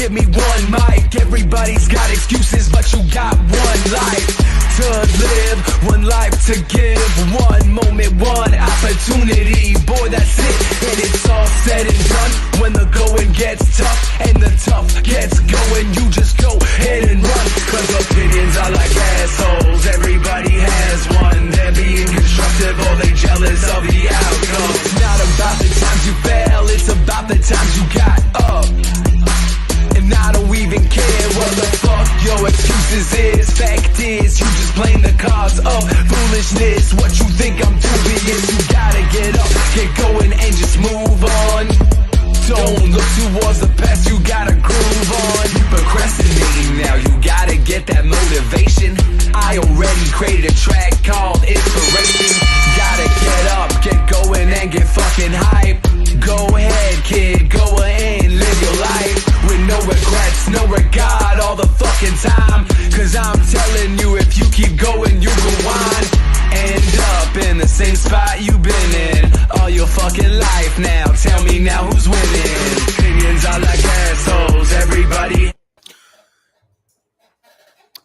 give me one mic. Everybody's got excuses, but you got one life to live, one life to give, one moment, one opportunity. Boy, that's it, and it's all said and done. When the going gets tough and the tough gets going, you just go ahead and run. Cause opinions are like assholes, everybody has one. They're being constructive or they jealous of the outcome. It's not about the times you fail, it's about the times you got up. And I don't even care what the fuck your excuses is. Fact is, you just playing the cards of foolishness. What you think I'm dubious, you gotta get up, get going and just move on. Don't look towards the past, you gotta groove on. You procrastinating now, you gotta get that motivation. I already created a track called Inspiration. Gotta get up, get going and get fucking hype. Go ahead kid, go ahead and live your life with no regrets, no regard all the fucking time. Cause I'm telling you, if you keep going, you go on. End up in the same spot you've been in all your fucking life now. Tell me now who's winning. Opinions are like assholes, everybody.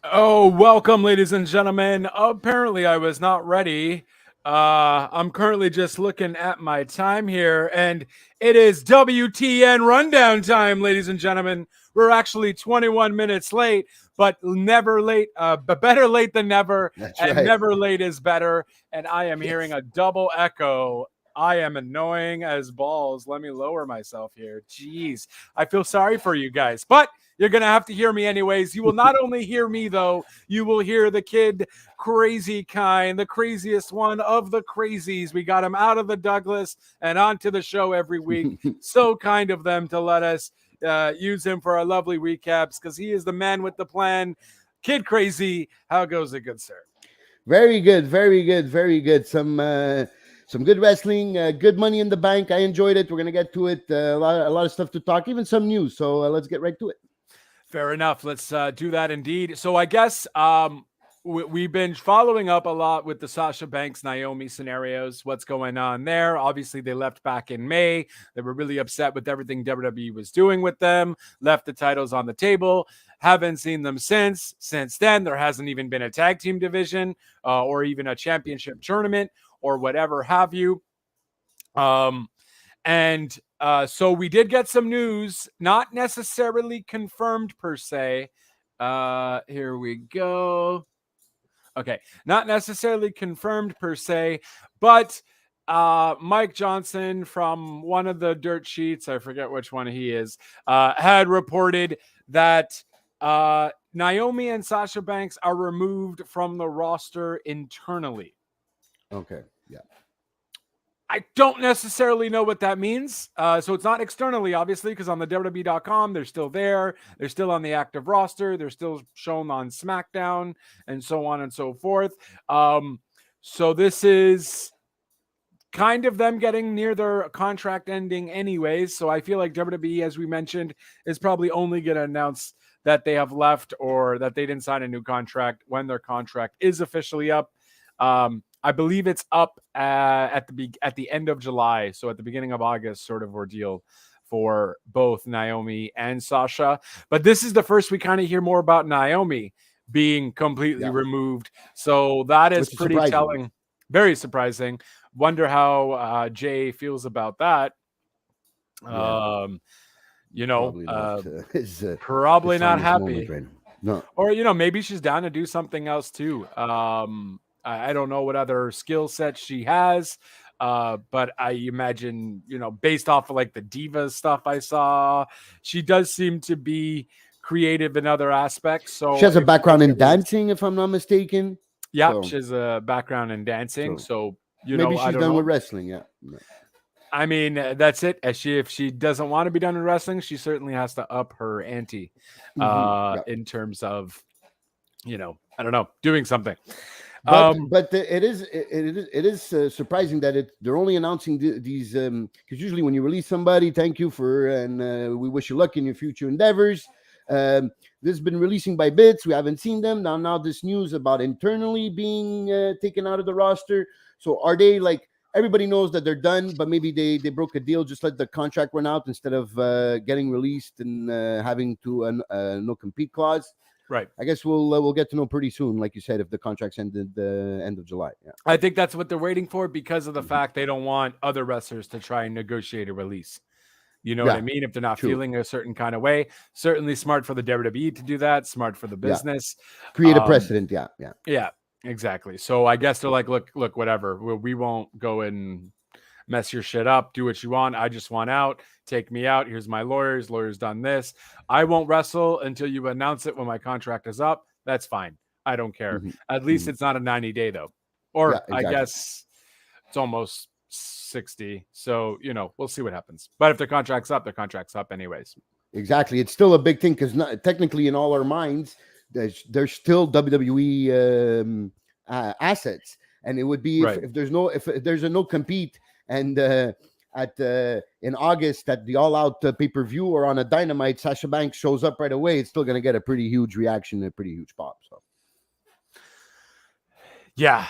Oh, welcome, ladies and gentlemen. Apparently, I was not ready. I'm currently just looking at my time here, and it is WTN Rundown time, ladies and gentlemen. We're actually 21 minutes late, but never late, but better late than never. That's and right. Never late is better. And I am hearing a double echo. I am annoying as balls. Let me lower myself here. Jeez, I feel sorry for you guys, but you're going to have to hear me anyways. You will not only hear me, though, you will hear the kid crazy kind, the craziest one of the crazies. We got him out of the Douglas and onto the show every week. So kind of them to let us use him for our lovely recaps because he is the man with the plan. Kid Crazy, how goes it, good sir? Very good, very good, very good. Some good wrestling, good Money in the Bank. I enjoyed it. We're gonna get to it. A lot of stuff to talk, even some news. So let's get right to it. Fair enough. Let's do that indeed. So I guess we've been following up a lot with the Sasha Banks Naomi scenarios. What's going on there? Obviously, they left back in May. They were really upset with everything WWE was doing with them. Left the titles on the table. Haven't seen them since. Since then, there hasn't even been a tag team division or even a championship tournament or whatever have you. So we did get some news, not necessarily confirmed per se. Here we go. Okay, not necessarily confirmed per se, but Mike Johnson from one of the dirt sheets, I forget which one he is, had reported that Naomi and Sasha Banks are removed from the roster internally. Okay, yeah. I don't necessarily know what that means. So it's not externally, obviously, because on the WWE.com, they're still there. They're still on the active roster. They're still shown on SmackDown and so on and so forth. So this is kind of them getting near their contract ending anyways. So I feel like WWE, as we mentioned, is probably only going to announce that they have left or that they didn't sign a new contract when their contract is officially up. I believe it's up at the end of July, so at the beginning of August, sort of ordeal for both Naomi and Sasha. But this is the first we kind of hear more about Naomi being completely removed. So that is pretty telling. Very surprising. Wonder how Jay feels about that. Yeah. Probably not happy. Right, no. Or, maybe she's down to do something else too. I don't know what other skill sets she has, but I imagine, based off of like the diva stuff I saw, she does seem to be creative in other aspects. So she has a background in dancing, if I'm not mistaken. Yeah, so she has a background in dancing. So maybe she's done with wrestling. Yeah. I mean, that's it. If she doesn't want to be done with wrestling, she certainly has to up her ante in terms of, I don't know, doing something. But it is surprising that they're only announcing these because usually when you release somebody, thank you and we wish you luck in your future endeavors. This has been releasing by bits. We haven't seen them now. This news about internally being taken out of the roster. So are they like everybody knows that they're done, but maybe they broke a deal, just let the contract run out instead of getting released and having to no compete clause. Right. I guess we'll get to know pretty soon, like you said, if the contract's ended the end of July. Yeah. I think that's what they're waiting for because of the fact they don't want other wrestlers to try and negotiate a release. You know what I mean? If they're not feeling a certain kind of way, certainly smart for the WWE to do that. Smart for the business. Create a precedent. Yeah, exactly. So I guess they're like, look, whatever. We won't go and mess your shit up. Do what you want. I just want out. Take me out. Here's my lawyers. Lawyers done this. I won't wrestle until you announce it when my contract is up. That's fine. I don't care. At least it's not a 90-day though. Or exactly. I guess it's almost 60. So, we'll see what happens. But if the contract's up, the contract's up anyways. Exactly. It's still a big thing because technically in all our minds, there's still WWE assets. And it would be if there's a no compete and in August at the All Out pay-per-view or on a Dynamite, Sasha Banks shows up right away, it's still going to get a pretty huge reaction and a pretty huge pop. So yeah.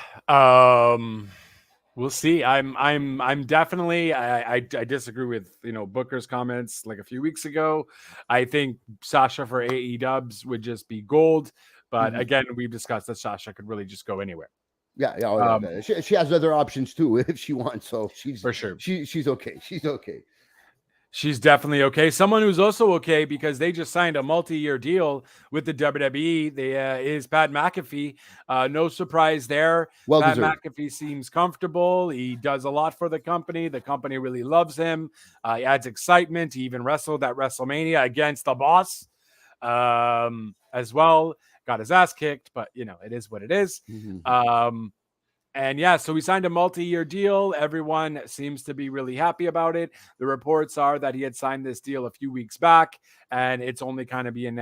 We'll see. I'm definitely I disagree with Booker's comments like a few weeks ago. I think Sasha for AE dubs would just be gold, but again, we've discussed that Sasha could really just go anywhere. Yeah. She has other options too if she wants. So she's for sure. She's okay. She's okay. She's definitely okay. Someone who's also okay because they just signed a multi-year deal with the WWE. Is Pat McAfee. No surprise there. Well Pat deserved. McAfee seems comfortable. He does a lot for the company. The company really loves him. He adds excitement. He even wrestled at WrestleMania against the Boss as well. Got his ass kicked, but it is what it is. And yeah, so we signed a multi-year deal. Everyone seems to be really happy about it. The reports are that he had signed this deal a few weeks back, and it's only kind of being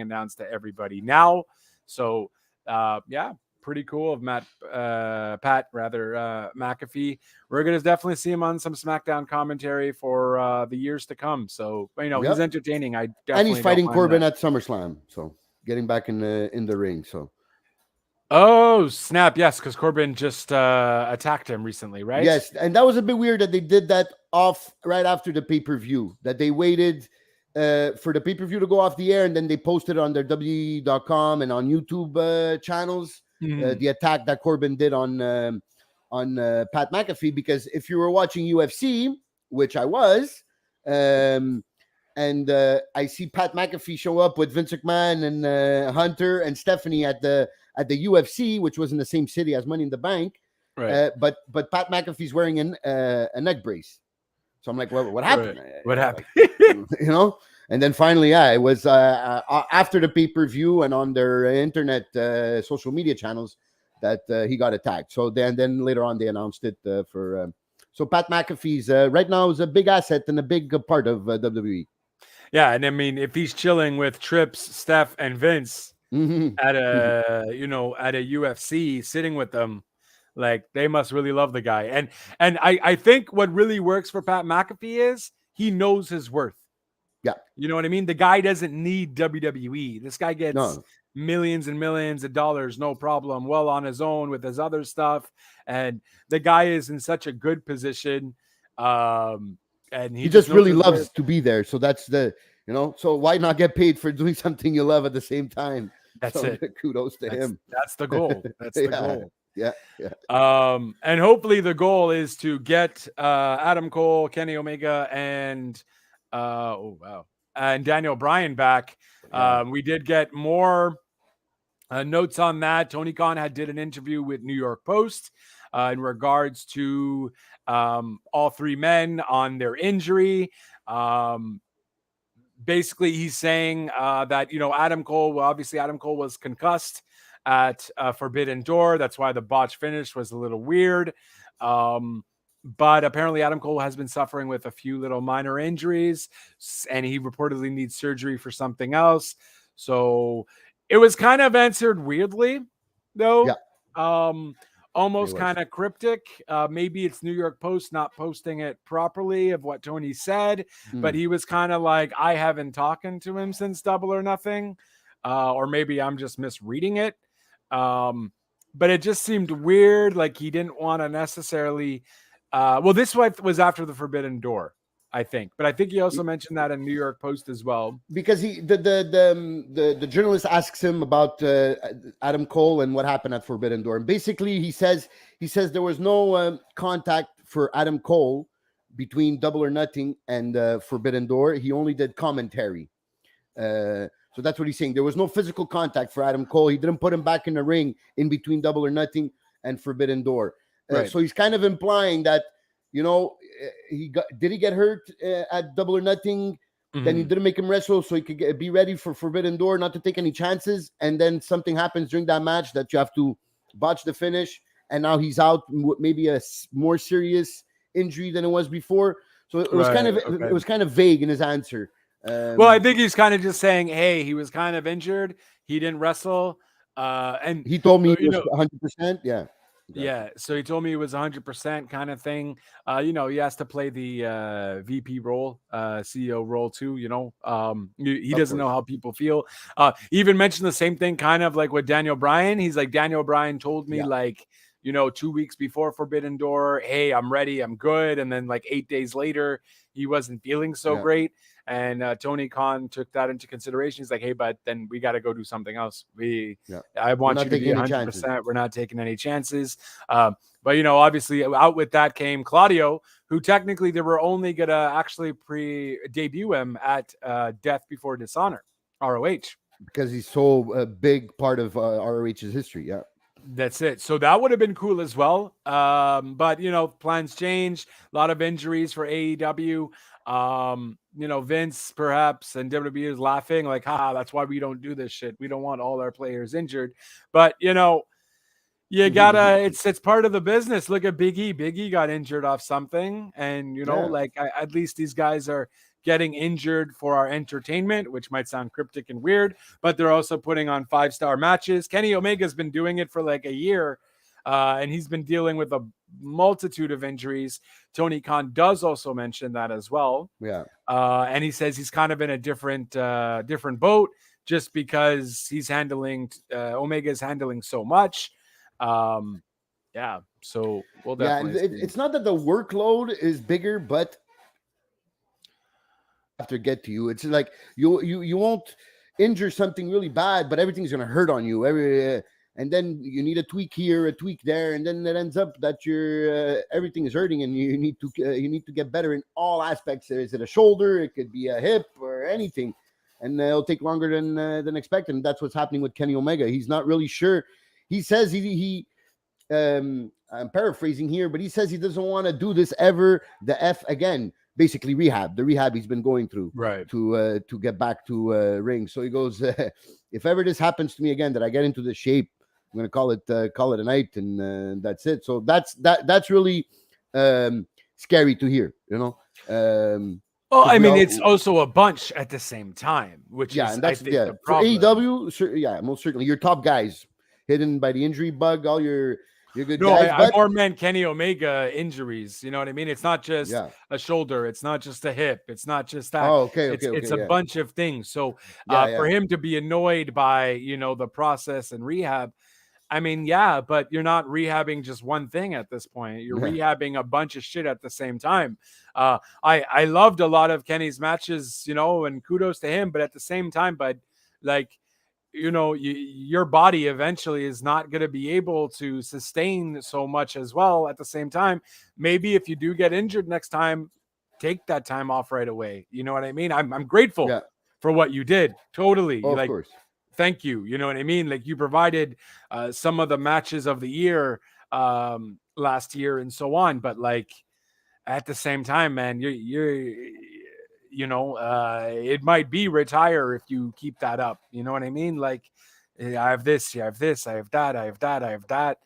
announced to everybody now. So yeah, pretty cool of Pat McAfee. We're gonna definitely see him on some SmackDown commentary for the years to come. So he's entertaining. And he's fighting Corbin at SummerSlam, so getting back in the ring. So. Oh, snap. Yes, because Corbin just attacked him recently, right? Yes, and that was a bit weird that they did that off right after the pay-per-view, that they waited for the pay-per-view to go off the air, and then they posted on their WWE.com and on YouTube channels the attack that Corbin did on Pat McAfee, because if you were watching UFC, which I was, and I see Pat McAfee show up with Vince McMahon and Hunter and Stephanie at the UFC, which was in the same city as Money in the Bank, right? But Pat McAfee's wearing a neck brace, so I'm like, well, what happened? Right. What happened? And then finally, it was after the pay-per-view and on their internet social media channels that he got attacked. So then later on they announced it for. So Pat McAfee's right now is a big asset and a big part of WWE. Yeah, and I mean, if he's chilling with Trips, Steph, and Vince at a UFC, sitting with them, like they must really love the guy. And I think what really works for Pat McAfee is he knows his worth. Yeah, you know what I mean. The guy doesn't need WWE. This guy gets millions and millions of dollars, no problem. Well on his own with his other stuff, and the guy is in such a good position. And he just really loves to be there. So that's so why not get paid for doing something you love at the same time? That's it. Kudos to him. That's the goal. That's the goal. Yeah. And hopefully the goal is to get Adam Cole, Kenny Omega, and and Daniel Bryan back. We did get more notes on that. Tony Khan did an interview with New York Post in regards to all three men on their injury. Basically, he's saying that, Adam Cole was concussed at Forbidden Door. That's why the botch finish was a little weird. But apparently Adam Cole has been suffering with a few little minor injuries, and he reportedly needs surgery for something else. So it was kind of answered weirdly, though. Yeah. Almost kind of cryptic. Maybe it's New York Post not posting it properly of what Tony said, but he was kind of like, I haven't talked to him since Double or Nothing, or maybe I'm just misreading it. but it just seemed weird. Like he didn't want to necessarily. Well, this was after the Forbidden Door, I think. But I think he also mentioned that in New York Post as well. Because the journalist asks him about Adam Cole and what happened at Forbidden Door, and basically he says there was no contact for Adam Cole between Double or Nothing and Forbidden Door. He only did commentary. So that's what he's saying. There was no physical contact for Adam Cole. He didn't put him back in the ring in between Double or Nothing and Forbidden Door. Right. So he's kind of implying that, did he get hurt at Double or Nothing? Mm-hmm. Then he didn't make him wrestle so he could be ready for Forbidden Door, not to take any chances. And then something happens during that match that you have to botch the finish. And now he's out with maybe a more serious injury than it was before. So it was it was kind of vague in his answer. Well, I think he's kind of just saying, hey, he was kind of injured. He didn't wrestle. And he told me he was 100%. Yeah. Exactly. Yeah, so he told me it was 100% kind of thing. He has to play the VP role, CEO role too. He doesn't know how people feel. He even mentioned the same thing, kind of like with Daniel Bryan. He's like, Daniel Bryan told me 2 weeks before Forbidden Door, hey, I'm ready, I'm good. And then like 8 days later, he wasn't feeling so great. And Tony Khan took that into consideration. He's like, hey, but then we got to go do something else. I want you to be 100%. We're not taking any chances. But, obviously out with that came Claudio, who technically they were only going to actually debut him at Death Before Dishonor, ROH. Because he's so a big part of ROH's history. Yeah. That's it. So that would have been cool as well. But, plans change. A lot of injuries for AEW. Vince perhaps and WWE is laughing like, that's why we don't do this shit. We don't want all our players injured. But, you gotta, it's part of the business. Look at Big E. Big E got injured off something. And, at least these guys are getting injured for our entertainment, which might sound cryptic and weird, but they're also putting on 5-star matches. Kenny Omega's been doing it for like a year. And he's been dealing with a multitude of injuries. Tony Khan does also mention that as well. Yeah. And he says he's kind of in a different boat just because he's handling Omega's handling so much. So we'll definitely it's not that the workload is bigger, but after get to you, it's like you won't injure something really bad, but everything's gonna hurt on you. And then you need a tweak here, a tweak there, and then it ends up that your everything is hurting, and you need to get better in all aspects. Is it a shoulder? It could be a hip or anything, and it'll take longer than expected. And that's what's happening with Kenny Omega. He's not really sure. He says I'm paraphrasing here, but he says he doesn't want to do this ever. The F again, basically the rehab he's been going through, right, to get back to ring. So he goes, if ever this happens to me again, that I get into this shape, I'm going to call it a night, and that's it. So that's really scary to hear, it's also a bunch at the same time, which is, and that's, I think, the for AEW, most certainly your top guys hidden by the injury bug, all your good guys. I more meant Kenny Omega injuries. You know what I mean? It's not just a shoulder. It's not just a hip. It's not just that. Oh, okay. It's a bunch of things. So for him to be annoyed by, the process and rehab, I mean, but you're not rehabbing just one thing at this point. You're rehabbing a bunch of shit at the same time. I loved a lot of Kenny's matches, and kudos to him. But at the same time, your body eventually is not going to be able to sustain so much as well. At the same time, maybe if you do get injured next time, take that time off right away. You know what I mean? I'm grateful for what you did. Totally. Of course. Thank you. You know what I mean? Like, you provided some of the matches of the year last year and so on. But at the same time, man, it might be retire if you keep that up. You know what I mean? Like, I have this, I have this, I have that, I have that, I have that.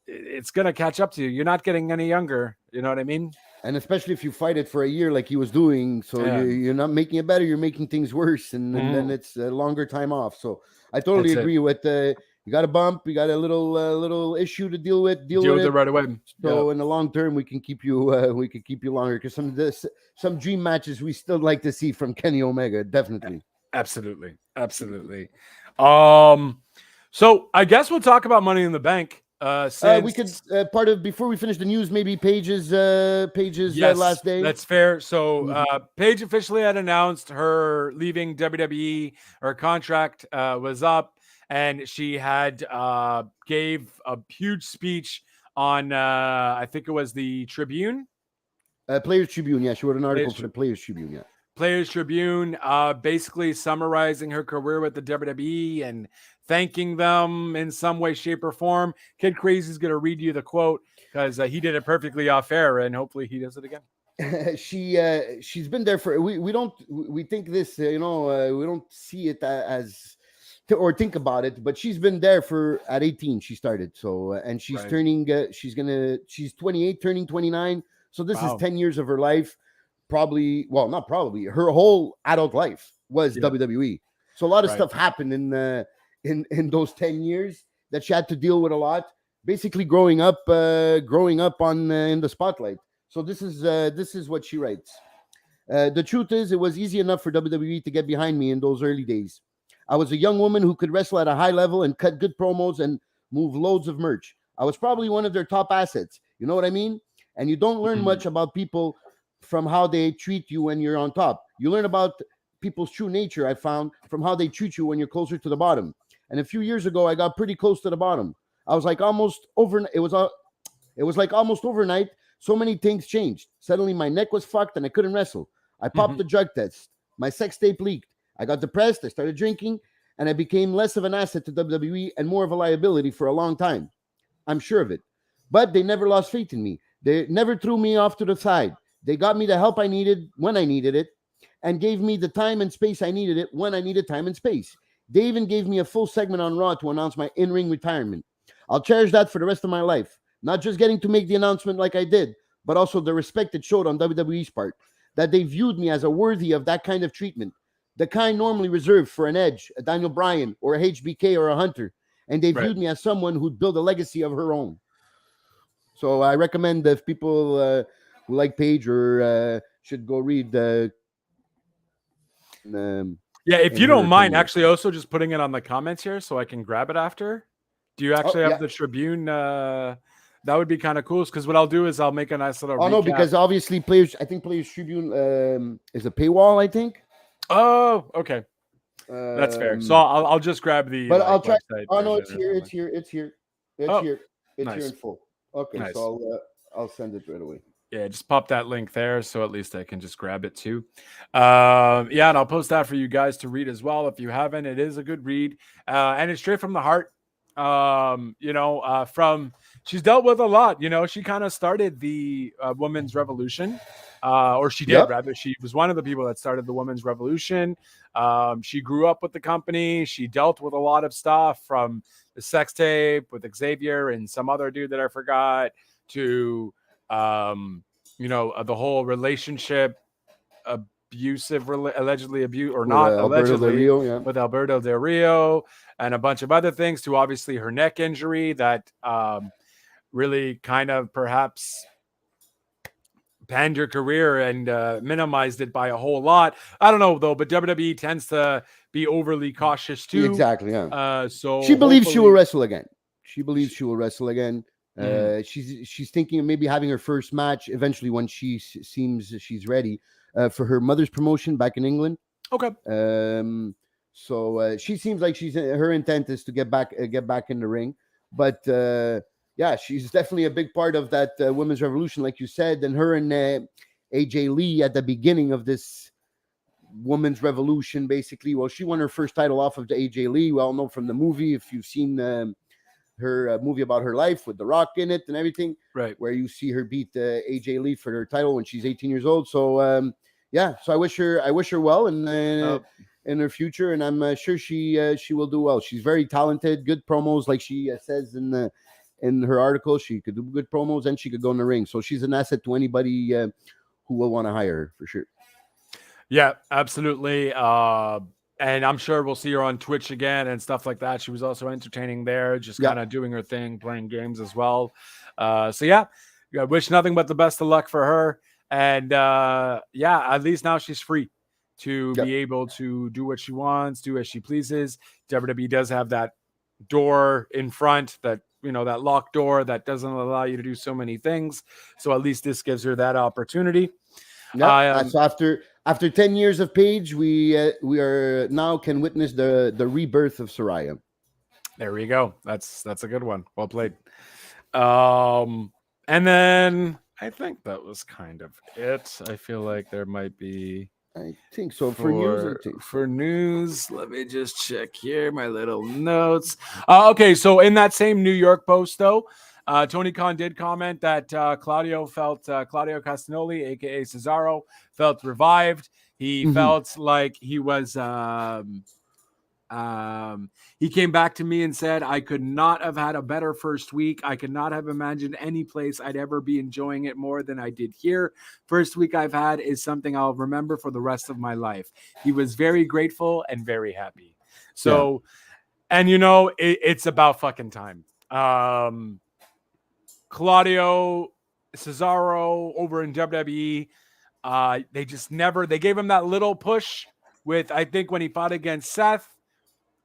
It's going to catch up to you. You're not getting any younger. You know what I mean? And especially if you fight it for a year like he was doing. So you're not making it better. You're making things worse. And then it's a longer time off. So I totally agree with you got a bump. You got a little issue to deal with. Deal with it right away. So in the long term, we can keep you longer, because some dream matches we still like to see from Kenny Omega. Definitely. Absolutely. So I guess we'll talk about Money in the Bank. We could part of before we finish the news, maybe Paige's yes, last day. that's fair. So Paige officially had announced her leaving WWE. Her contract was up, and she had gave a huge speech on I think it was the Tribune. Players Tribune. Yeah, she wrote an article Players for the Players Tribune. Yeah. Players Tribune, basically summarizing her career with the WWE and thanking them in some way, shape, or form. Kid Crazy is going to read you the quote because he did it perfectly off air, and hopefully he does it again. She's been there for we think this we don't see it as or think about it, but she's been there for at 18 she started, so and she's Right. turning she's 28 turning 29, so this Wow. is 10 years of her life, probably, well, not probably, her whole adult life was WWE. So a lot of stuff happened in those 10 years that she had to deal with a lot, basically growing up on in the spotlight. So this is what she writes. The truth is, it was easy enough for WWE to get behind me in those early days. I was a young woman who could wrestle at a high level and cut good promos and move loads of merch. I was probably one of their top assets. You know what I mean? And you don't learn much about people from how they treat you when you're on top. You learn about people's true nature, I found, from how they treat you when you're closer to the bottom. And a few years ago, I got pretty close to the bottom. I was like almost over. It was like almost overnight. So many things changed. Suddenly, my neck was fucked and I couldn't wrestle. I popped the drug test. My sex tape leaked. I got depressed. I started drinking, and I became less of an asset to WWE and more of a liability for a long time. I'm sure of it. But they never lost faith in me. They never threw me off to the side. They got me the help I needed when I needed it, and gave me the time and space I needed it when I needed time and space. They even gave me a full segment on Raw to announce my in-ring retirement. I'll cherish that for the rest of my life. Not just getting to make the announcement like I did, but also the respect it showed on WWE's part, that they viewed me as a worthy of that kind of treatment, the kind normally reserved for an Edge, a Daniel Bryan, or a HBK or a Hunter, and they viewed me as someone who'd build a legacy of her own. So I recommend if people who like Paige or should go read. If you don't mind, actually, also just putting it on the comments here so I can grab it after. Do you actually have the Tribune? That would be kind of cool, because what I'll do is I'll make a nice little recap. No, because obviously Players Tribune is a paywall, I think. Oh, okay. That's fair. So I'll just grab the. But I'll try. Oh no, it's here. It's here in full. Okay, nice. So I'll send it right away. Yeah, just pop that link there, so at least I can just grab it too. And I'll post that for you guys to read as well if you haven't. It is a good read, and it's straight from the heart. She's dealt with a lot. She kind of started the women's revolution, or she did rather. She was one of the people that started the women's revolution. She grew up with the company. She dealt with a lot of stuff, from the sex tape with Xavier and some other dude that I forgot, to the whole relationship allegedly abuse or not allegedly with Alberto Del Rio, and a bunch of other things, to obviously her neck injury that really kind of perhaps panned your career and minimized it by a whole lot. I don't know though, but WWE tends to be overly cautious too. Exactly. Yeah. So she believes she will wrestle again. She's thinking of maybe having her first match eventually when she seems she's ready for her mother's promotion back in England. Okay. So she seems like her intent is to get back in the ring, but she's definitely a big part of that women's revolution, like you said. And her and AJ Lee at the beginning of this women's revolution, basically. Well, she won her first title off of the AJ Lee. We all know from the movie, if you've seen her movie about her life with The Rock in it and everything, right, where you see her beat AJ Lee for her title when she's 18 years old. So so I wish her well in her future, and I'm sure she will do well. She's very talented, good promos, like she says in her article. She could do good promos and she could go in the ring. So she's an asset to anybody who will want to hire her, for sure. Yeah, absolutely. And I'm sure we'll see her on Twitch again and stuff like that. She was also entertaining there, just kind of doing her thing, playing games as well. I wish nothing but the best of luck for her. And at least now she's free to be able to do what she wants, do as she pleases. WWE does have that door in front, that that locked door that doesn't allow you to do so many things. So at least this gives her that opportunity. Yeah. So after 10 years of Paige, we are now can witness the rebirth of Soraya. There we go. That's a good one. Well played. And then I think that was kind of it. I feel like there might be. I think so. For news, I think for news, let me just check here my little notes. Okay, so in that same New York Post, though, Tony Khan did comment that Claudio Castagnoli, aka Cesaro, felt revived. He felt like he was. He came back to me and said, I could not have had a better first week. I could not have imagined any place I'd ever be enjoying it more than I did here. First week I've had is something I'll remember for the rest of my life. He was very grateful and very happy. So, and it's about fucking time. Claudio Cesaro over in WWE, they gave him that little push with, I think, when he fought against Seth.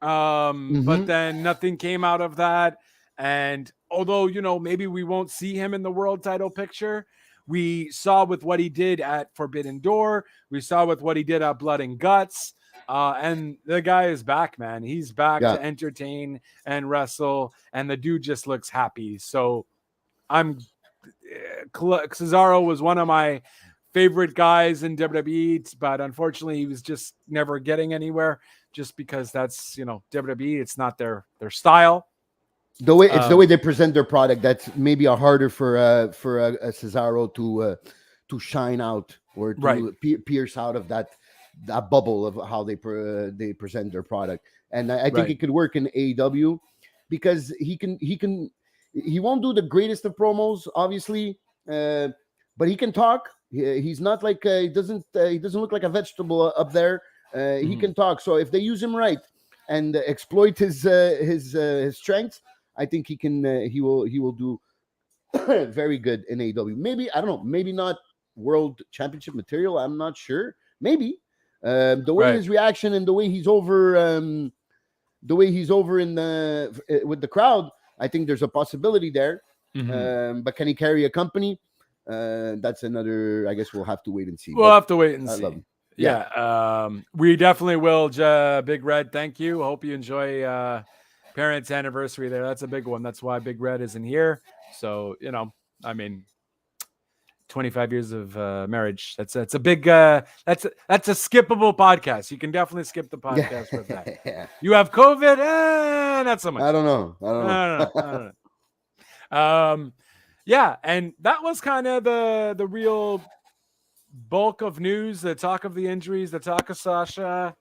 But then nothing came out of that. And although, maybe we won't see him in the world title picture, we saw with what he did at Forbidden Door, we saw with what he did at Blood and Guts. And the guy is back, man. He's back to entertain and wrestle, and the dude just looks happy. So Cesaro was one of my favorite guys in WWE, but unfortunately he was just never getting anywhere, just because that's WWE. It's not their style. The way it's the way they present their product that's maybe harder for a Cesaro to shine out or to pierce out of that bubble of how they present their product. And I think it could work in AEW because he won't do the greatest of promos, obviously, but he can talk. He's not like he doesn't look like a vegetable up there. He can talk. So if they use him right and exploit his strengths, I think he will do very good in AEW. Maybe, I don't know, maybe not world championship material. I'm not sure. Maybe the way his reaction and the way he's over in with the crowd, I think there's a possibility there. But can he carry a company? That's another. I guess we'll have to wait and see. We'll have to wait and see. Love him. Yeah. We definitely will. Big Red, thank you. Hope you enjoy parents' anniversary there. That's a big one. That's why Big Red isn't here. So 25 years of marriage. That's a big. That's a skippable podcast. You can definitely skip the podcast with that. You have COVID? Not so much. I don't know. Yeah, and that was kind of the real bulk of news, the talk of the injuries, the talk of Sasha.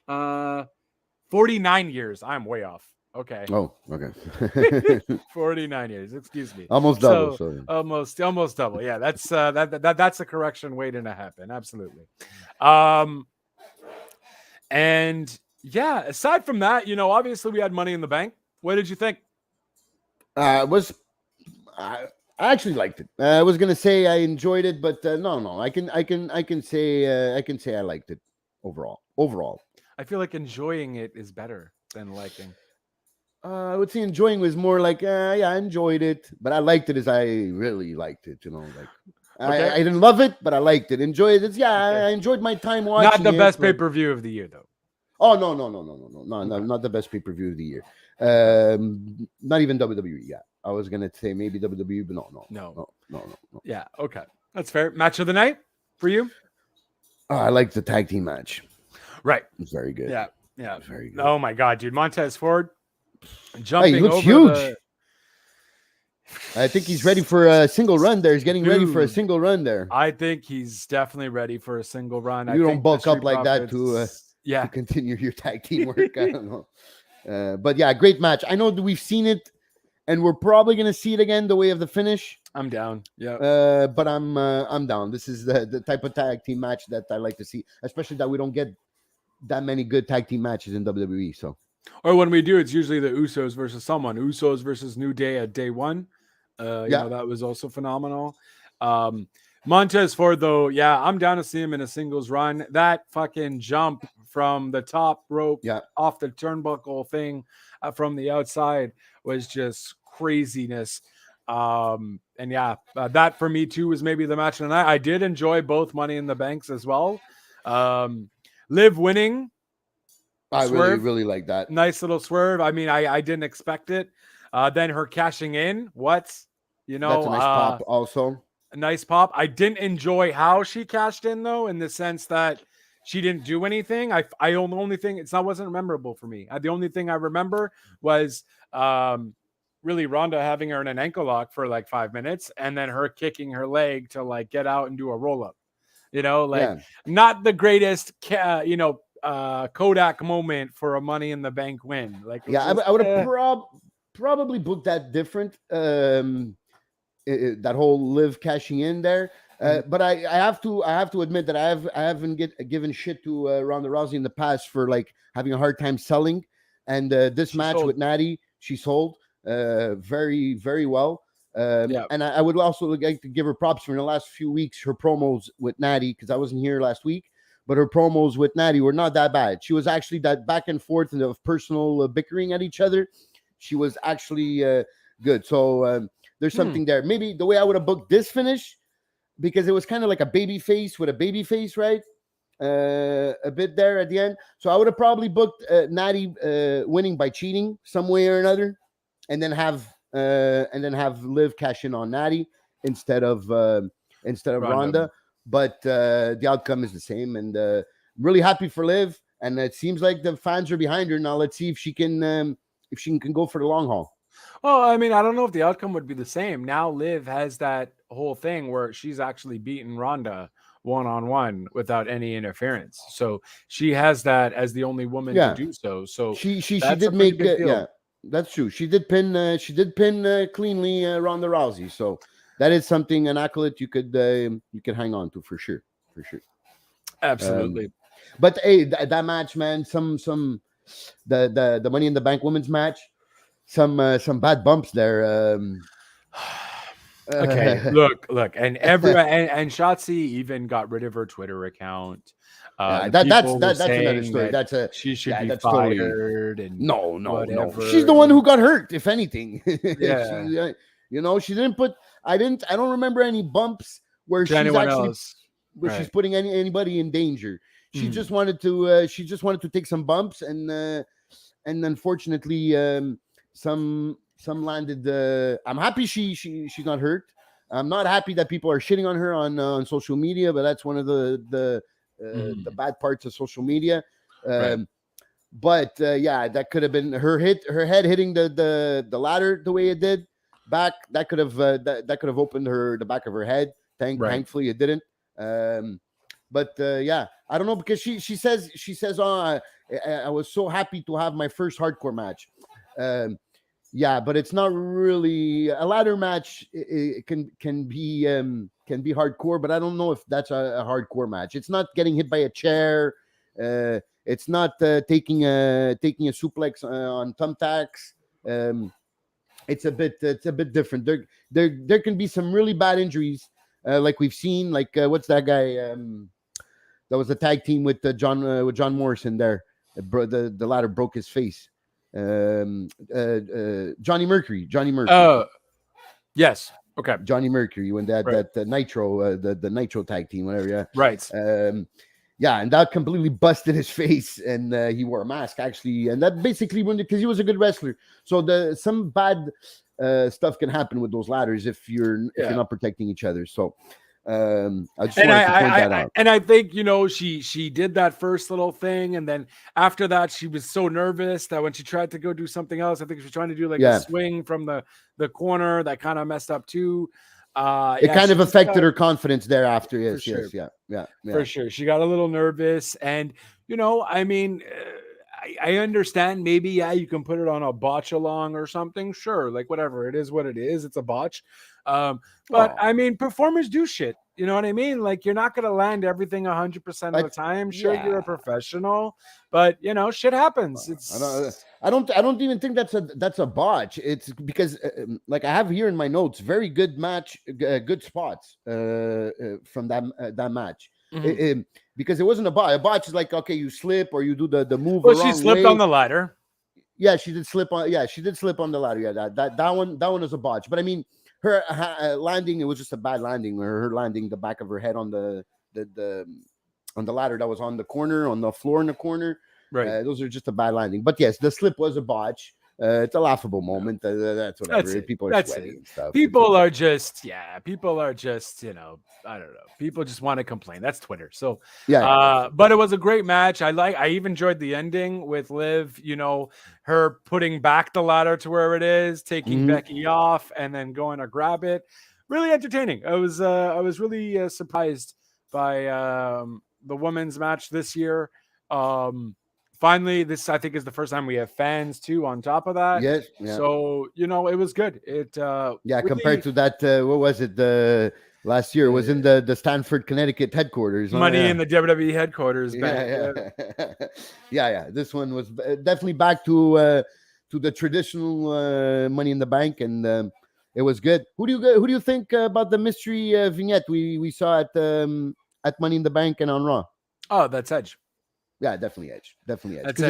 49 years. I'm way off. Okay. Oh, okay. 49 years. Excuse me. Almost double. So almost double. Yeah, that's that's a correction waiting to happen. Absolutely. And yeah, aside from that, obviously we had Money in the Bank. What did you think? I actually liked it. I was gonna say I enjoyed it, but no. I can say I liked it overall. I feel like enjoying it is better than liking. I would say enjoying was more like I enjoyed it, but I liked it as I really liked it. I didn't love it, but I liked it. Enjoyed it. I enjoyed my time watching. Not the best pay-per-view of the year, though. Oh no, not the best pay-per-view of the year. Not even WWE. Yeah, I was gonna say maybe WWE, but no. Yeah, okay, that's fair. Match of the night for you? I liked the tag team match. Right, it's very good. Yeah, very good. Oh my god, dude, Montez Ford jumping he looks over huge. I think he's ready for a single run there. He's getting ready for a single run there. I think he's definitely ready for a single run. You don't bulk up like that to continue your tag team work. I don't know. But yeah, great match. I know that we've seen it and we're probably going to see it again the way of the finish. I'm down. Yeah. But I'm down. This is the type of tag team match that I like to see, especially that we don't get that many good tag team matches in WWE. So, or when we do, it's usually the Usos versus someone. Usos versus New Day at day one. That was also phenomenal. Montez Ford, though, I'm down to see him in a singles run. That fucking jump from the top rope Yeah. off the turnbuckle thing from the outside was just craziness. And yeah, that for me too was maybe the match of the night. I did enjoy both Money in the Banks as well. Liv winning, I really, swerve, really like that. nice little swerve. I mean, I didn't expect it. Then her cashing in, what? You That's know, a nice pop also. a nice pop. I didn't enjoy how she cashed in though, in the sense that she didn't do anything. The only thing wasn't memorable for me. The only thing I remember was really Ronda having her in an ankle lock for like 5 minutes, and then her kicking her leg to like get out and do a roll up. You know, like not the greatest, Kodak moment for a Money in the Bank win. Like, I would have probably booked that different. That whole Liv cashing in there. But I have to admit that I haven't given shit to Ronda Rousey in the past for like having a hard time selling, and this match with Natty, she sold very, very well. And I would also like to give her props for in the last few weeks, her promos with Natty, because I wasn't here last week, but her promos with Natty were not that bad. She was actually that back and forth of personal bickering at each other. She was actually good. So there's something there. Maybe the way I would have booked this finish, because it was kind of like a baby face with a baby face, right? A bit there at the end. So I would have probably booked Natty winning by cheating some way or another, and then have Liv cash in on Natty instead of Ronda. But the outcome is the same, and really happy for Liv. And it seems like the fans are behind her now. Let's see if she can go for the long haul. Well, I mean, I don't know if the outcome would be the same. Now Liv has that whole thing where she's actually beaten Ronda one-on-one without any interference. So she has that as the only woman to do so. So she did make that's true. She did pin cleanly Ronda Rousey. So that is something, an accolade you could hang on to for sure. Absolutely. But hey, that match, man, the Money in the Bank women's match, some bad bumps there. Okay, look, and everyone and Shotzi even got rid of her Twitter account. That's another story. She should be fired. Totally. No. She's the one who got hurt, if anything. Yeah. She didn't put. I don't remember any bumps where she's putting anybody in danger. She just wanted to take some bumps, and unfortunately, some landed. I'm happy she's not hurt. I'm not happy that people are shitting on her on social media, but that's one of the bad parts of social media. But that could have been her head hitting the ladder the way it did back. That could have opened the back of her head. Thankfully it didn't. But I don't know, because she says, oh, I was so happy to have my first hardcore match. But it's not really a ladder match. It can be hardcore, but I don't know if that's a hardcore match. It's not getting hit by a chair. It's not taking a suplex on thumbtacks. It's a bit different. There can be some really bad injuries, like we've seen. Like what's that guy? That was a tag team with John Morrison there. The ladder broke his face. Johnny Mercury. Oh, yes. Okay. Johnny Mercury when that Nitro, the Nitro tag team, whatever. Yeah. Right. And that completely busted his face, and he wore a mask actually, and that basically because he was a good wrestler. So some bad stuff can happen with those ladders if you're not protecting each other. So I just wanted to point that out. And I think she did that first little thing, and then after that she was so nervous that when she tried to go do something else, I think she was trying to do like a swing from the corner that kind of messed up too. It kind of affected her confidence thereafter. Yes, for sure. She got a little nervous, and I mean, I understand. Maybe you can put it on a botch along or something. Sure, like whatever. It is what it is. It's a botch. But I mean, performers do shit. You know what I mean? Like, you're not going to land everything 100% of the time. Sure, you're a professional, but shit happens. I don't even think that's a botch. It's because like I have here in my notes, very good match, good spots from that match. because it wasn't a botch. A botch is like, okay, you slip or you do the move Well, the she wrong slipped way. on the ladder. Yeah, she did slip on. Yeah, she did slip on the ladder. Yeah, that one was a botch. But I mean, her landing, it was just a bad landing. Or her landing the back of her head on the on the ladder that was on the corner, on the floor in the corner. Right. Those are just a bad landing. But yes, the slip was a botch. It's a laughable moment. That's whatever. That's it. People are That's sweaty it. and stuff. People are just, people are just, I don't know. People just want to complain. That's Twitter. So, Yeah. but it was a great match. I even enjoyed the ending with Liv, her putting back the ladder to where it is, taking Becky off and then going to grab it. Really entertaining. I was really surprised by the women's match this year. Finally, this I think is the first time we have fans too. On top of that, Yes. Yeah. so it was good. It really, compared to that, what was it? The last year was in the Stanford, Connecticut headquarters. Money in the WWE headquarters. Yeah. This one was definitely back to the traditional Money in the Bank, and it was good. Who do you think about the mystery vignette we saw at Money in the Bank and on Raw? Oh, that's Edge. Yeah, definitely Edge. Because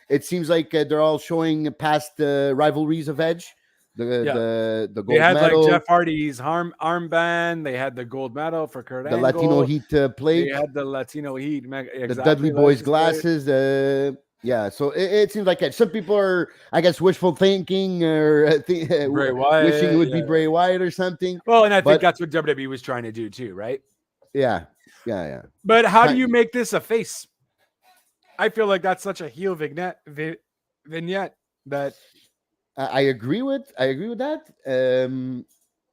it seems like they're all showing past the rivalries of Edge. The gold they had medal. Like Jeff Hardy's armband. They had the gold medal for Kurt Angle. The Latino Heat plate. They had the Latino Heat. Exactly, the Dudley Boys glasses. So it seems like Edge. Some people are, I guess, wishful thinking or Bray Wyatt, wishing it would be Bray Wyatt or something. Well, and I think that's what WWE was trying to do too, right? Yeah. But how do you make this a face? I feel like that's such a heel vignette that I agree with that.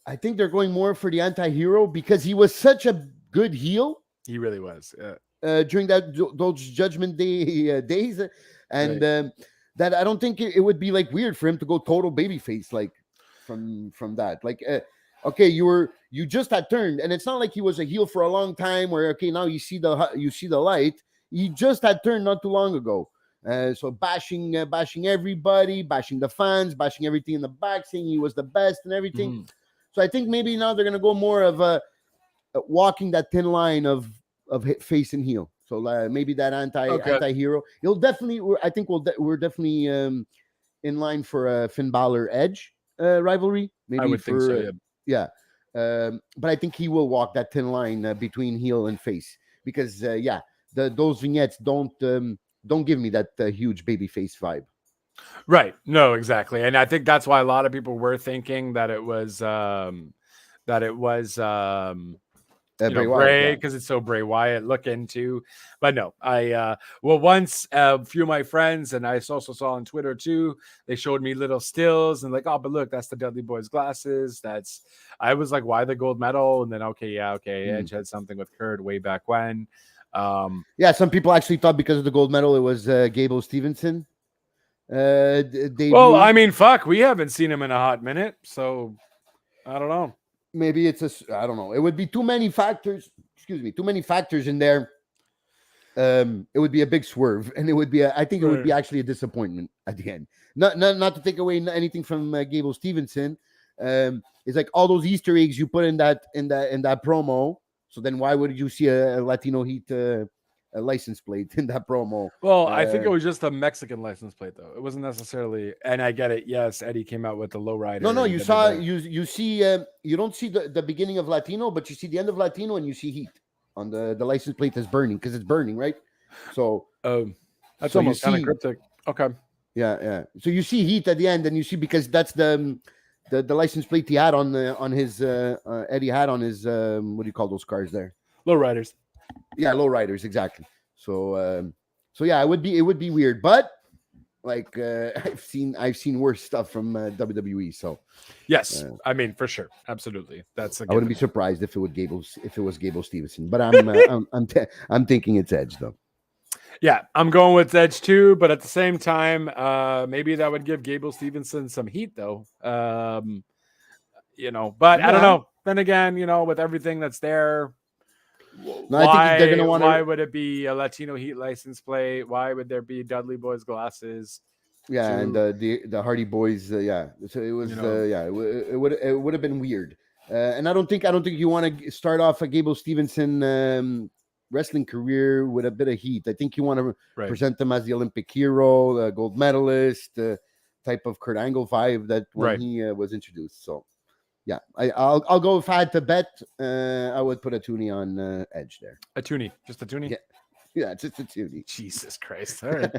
I think they're going more for the anti-hero because he was such a good heel. He really was. During those Judgment Day days, and that I don't think it would be like weird for him to go total babyface like from that. Like, okay, you just had turned, and it's not like he was a heel for a long time. Where okay, now you see the light. He just had turned not too long ago. So bashing everybody, bashing the fans, bashing everything in the back, saying he was the best and everything. So I think maybe now they're gonna go more of walking that thin line of face and heel. So maybe that anti-hero. He'll definitely. I think we're definitely in line for a Finn Balor Edge rivalry. Maybe I would think so. Yeah. But I think he will walk that thin line between heel and face because those vignettes don't give me that huge baby face vibe. Right. No, exactly. And I think that's why a lot of people were thinking that it was Bray Wyatt, because it's so Bray Wyatt looking too. But no, once a few of my friends, and I also saw on Twitter too, they showed me little stills and like, oh, but look, that's the Dudley Boys glasses. I was like, why the gold medal? And then Edge had something with Kurt way back when. Some people actually thought because of the gold medal it was Gable Stevenson. Well, I mean, fuck, we haven't seen him in a hot minute, so I don't know. Maybe I don't know. It would be too many factors in there. It would be a big swerve, and it would be I think it would be actually a disappointment at the end. Not to take away anything from Gable Stevenson. It's like all those Easter eggs you put in that promo. So then why would you see a Latino Heat a license plate in that promo? Well, I think it was just a Mexican license plate, though. It wasn't necessarily, and I get it. Yes, Eddie came out with the lowrider. No, you see, you don't see the beginning of Latino, but you see the end of Latino, and you see Heat on the license plate that's burning because it's burning, right? So that's almost kind of cryptic. Okay. Yeah. So you see Heat at the end, and you see because that's the license plate he had on his Eddie had on his what do you call those cars there? Lowriders. Yeah, lowriders, exactly. So it would be weird, but like I've seen worse stuff from WWE. So yes, I mean for sure, absolutely. I wouldn't be surprised if it was Gable Stevenson, but I'm thinking it's Edge though. Yeah, I'm going with Edge too, but at the same time, maybe that would give Gable Stevenson some heat though. But I don't know. Then again, with everything that's there. No, I think they're going to want. Why would it be a Latino Heat license plate? Why would there be Dudley Boys glasses? Yeah, and the Hardy Boys. So it was. It would have been weird. And I don't think you want to start off a Gable Stevenson wrestling career with a bit of heat. I think you want to present him as the Olympic hero, the gold medalist, type of Kurt Angle vibe that when he was introduced. So, yeah, I'll go. If I had to bet, I would put a toonie on Edge there. A toonie, just a toonie. Yeah, just a toonie. Jesus Christ! All right,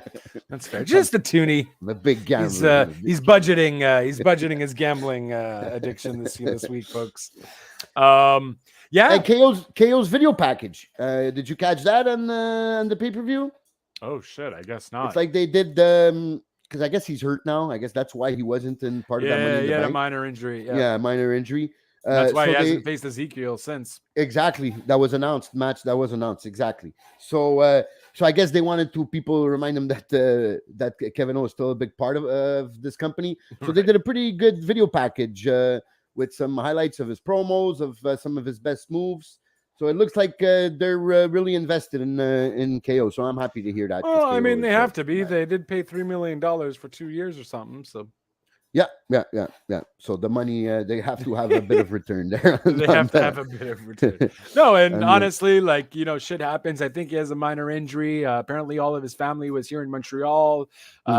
that's fair. Just a toonie. I'm a big gambler. He's budgeting. He's budgeting his gambling addiction this week, folks. Yeah. And KO's video package. Did you catch that on the pay-per-view? Oh shit! I guess not. It's like they did because I guess he's hurt now. I guess that's why he wasn't in part of that Money in the Bank. A minor injury. Yeah, minor injury. That's why he hasn't faced Ezekiel since. Exactly. That was announced. Exactly. So I guess they wanted to remind them that Kevin O is still a big part of this company. So they did a pretty good video package with some highlights of his promos, of some of his best moves. So it looks like they're really invested in KO. So I'm happy to hear that. Well, I mean, they have to be. They did pay $3 million for 2 years or something. So. Yeah. So the money, they have to have a bit of return there. They have to have a bit of return. No, and honestly, like, shit happens. I think he has a minor injury. Apparently, all of his family was here in Montreal.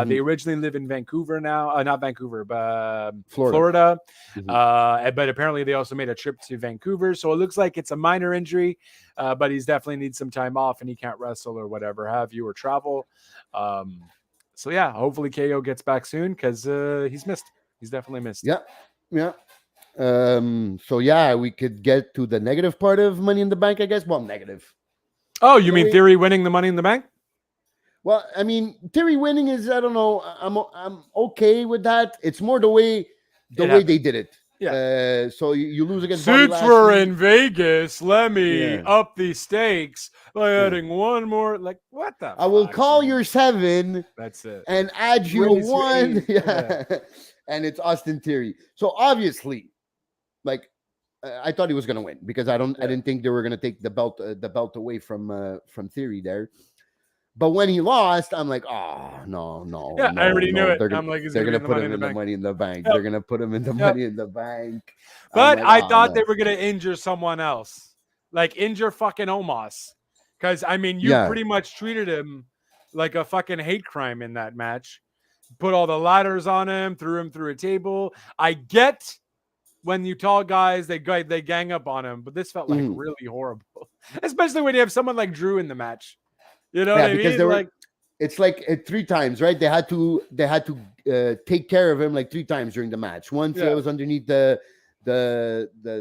They originally live in Vancouver now. Not Vancouver, but Florida. But apparently, they also made a trip to Vancouver. So it looks like it's a minor injury, but he's definitely needs some time off and he can't wrestle or whatever have you or travel. So yeah, hopefully KO gets back soon because he's missed. He's definitely missed. Yeah. So yeah, we could get to the negative part of Money in the Bank, I guess. Well, negative. Oh, you mean Theory winning the Money in the Bank? Well, I mean, Theory winning is, I don't know. I'm okay with that. It's more the way they did it. Yeah. So you lose against Since we're in Vegas, let me up the stakes by adding one more. Like, what the? I will call your 7. That's it. And add you a 1. Yeah. And it's Austin Theory. So obviously, like, I thought he was gonna win because I didn't think they were gonna take the belt away from Theory there. But when he lost, I'm like, oh no. Yeah, I already knew it. They're gonna put him in the Money in the Bank. They're gonna put him in the Money in the Bank. But I thought they were gonna injure someone else, like injure fucking Omos, because I mean, you pretty much treated him like a fucking hate crime in that match. Put all the ladders on him, threw him through a table. I get when you tall guys they gang up on him, but this felt like really horrible, especially when you have someone like Drew in the match. You know what I mean? It's like 3 times, right? They had to take care of him like 3 times during the match. Once it was underneath the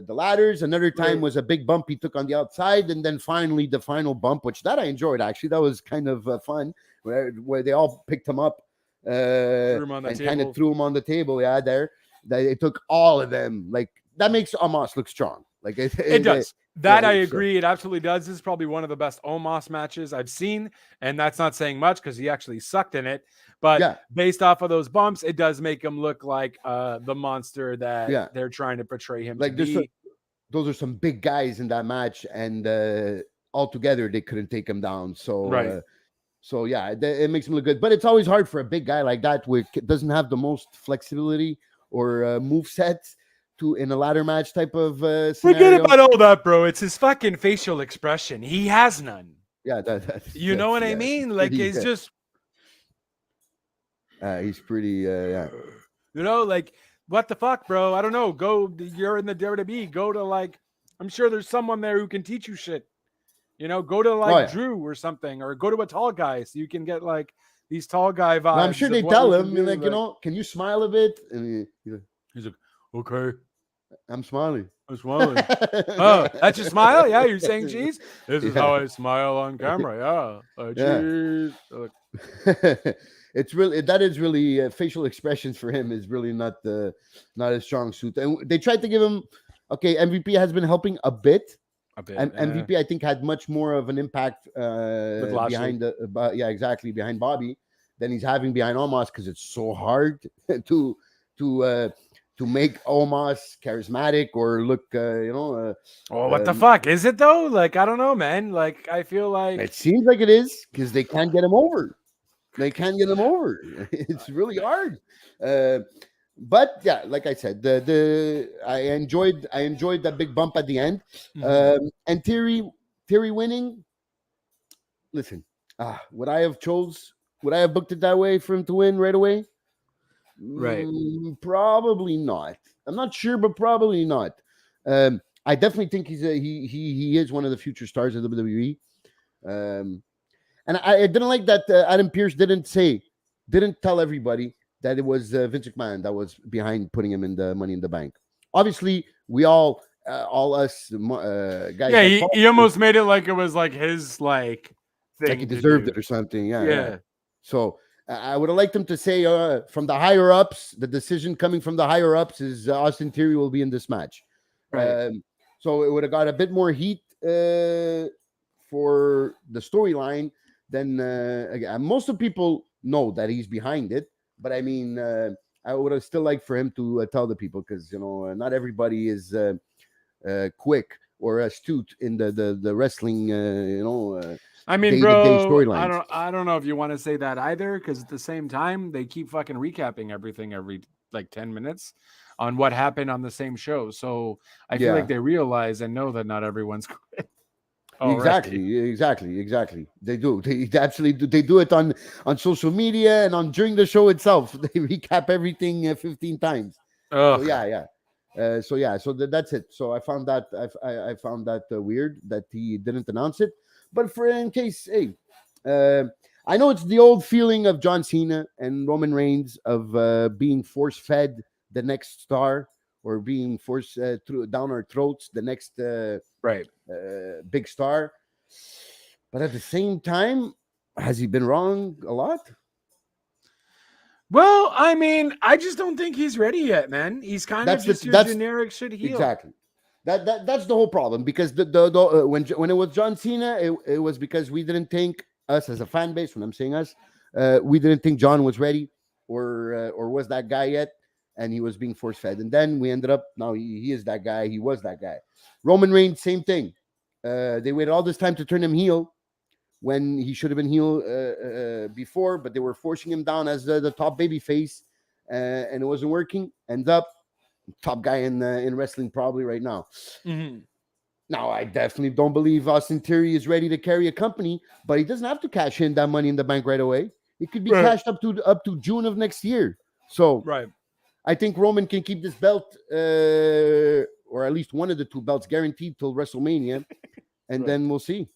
ladders. Another time was a big bump he took on the outside, and then finally the final bump, which that I enjoyed actually. That was kind of fun, where they all picked him up and kind of threw him on the table. Yeah, they took all of them. Like that makes Omos look strong. Like it does. That I agree. It absolutely does. This is probably one of the best Omos matches I've seen. And that's not saying much because he actually sucked in it. But based off of those bumps, it does make him look like the monster that they're trying to portray him like to be. Those are some big guys in that match. And altogether, they couldn't take him down. So, it makes him look good. But it's always hard for a big guy like that who doesn't have the most flexibility or move sets. In a ladder match type of scenario. Forget about all that, bro. It's his fucking facial expression. He has none. Yeah, you know what I mean? Like he's just. He's pretty. Yeah. You know, like what the fuck, bro? I don't know. You're in the WWE. Go to like. I'm sure there's someone there who can teach you shit. You know, go to like Drew or something, or go to a tall guy so you can get like these tall guy vibes. Well, I'm sure they tell him, like, you know, can you smile a bit? And he's like, okay. I'm smiling. Oh, that's your smile? Yeah, you're saying cheese? This is how I smile on camera. Yeah. Cheese. It's really that is really facial expressions for him is really not a strong suit. And they tried to give him MVP has been helping a bit. MVP I think had much more of an impact behind behind Bobby than he's having behind Omos because it's so hard to make Omos charismatic or look, what the fuck is it though? Like I don't know, man. Like I feel like it seems like it is because they can't get him over. It's really hard. But yeah, like I said, I enjoyed that big bump at the end, and Theory winning. Listen, would I have chose? Would I have booked it that way for him to win right away? Right. Probably not. I'm not sure, but probably not. I definitely think he is one of the future stars of WWE. And I didn't like that Adam Pearce didn't tell everybody that it was Vince McMahon that was behind putting him in the Money in the Bank. Obviously, we all us guys, Yeah, that he almost made it like it was like his like thing. like he deserved it or something. Yeah, Yeah. yeah. So I would have liked him to say from the higher ups, the decision coming from the higher ups is Austin Theory will be in this match. Right. So it would have got a bit more heat for the storyline. Then again, most of people know that he's behind it, but I mean, I would have still liked for him to tell the people because not everybody is quick or astute in the wrestling. I mean, day-to-day bro, storylines. I don't know if you want to say that either, because at the same time, they keep fucking recapping everything every like 10 minutes on what happened on the same show. So I feel like they realize and know that not everyone's quick. Exactly. They do. They absolutely do. They do it on social media and on during the show itself. They recap everything 15 times. Ugh. So yeah. So that's it. So I found that I found that weird that he didn't announce it. But for in case, hey, I know it's the old feeling of John Cena and Roman Reigns of being force fed the next star or being forced down our throats the next right big star. But at the same time, has he been wrong a lot? Well, I mean, I just don't think he's ready yet, man. He's kind of just your generic shit heel. Exactly. That's the whole problem because when it was John Cena, it was because we didn't think us as a fan base. When I'm saying us, we didn't think John was ready or was that guy yet, and he was being force fed. And then we ended up now he is that guy. He was that guy. Roman Reigns, same thing. They waited all this time to turn him heel when he should have been heel before, but they were forcing him down as the top baby face, and it wasn't working. Ends up top guy in wrestling probably right now. Mm-hmm. Now, I definitely don't believe Austin Theory is ready to carry a company, but he doesn't have to cash in that Money in the Bank right away. It could be cashed up to June of next year. So I think Roman can keep this belt, or at least one of the two belts, guaranteed till WrestleMania, and then we'll see.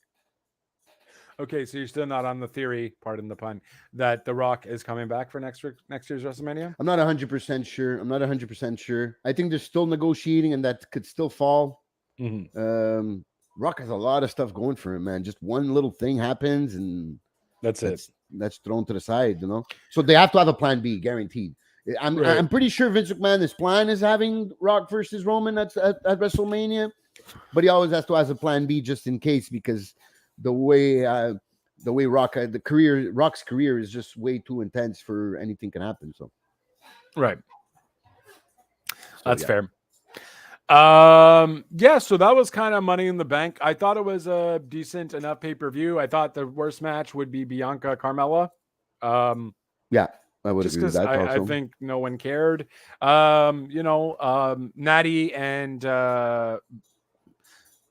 Okay, so you're still not on the theory, pardon the pun, that The Rock is coming back for next year's WrestleMania? I'm not 100% sure. I think they're still negotiating, and that could still fall. Mm-hmm. Rock has a lot of stuff going for him, man. Just one little thing happens, and that's thrown to the side, So they have to have a plan B, guaranteed. I'm pretty sure Vince McMahon, his plan is having Rock versus Roman at WrestleMania, but he always has to have a plan B just in case, because the way Rock's career is just way too intense for anything can happen. So, that's fair. So that was kind of Money in the Bank. I thought it was a decent enough pay-per-view. I thought the worst match would be Bianca Carmella. I would agree with that. I think no one cared.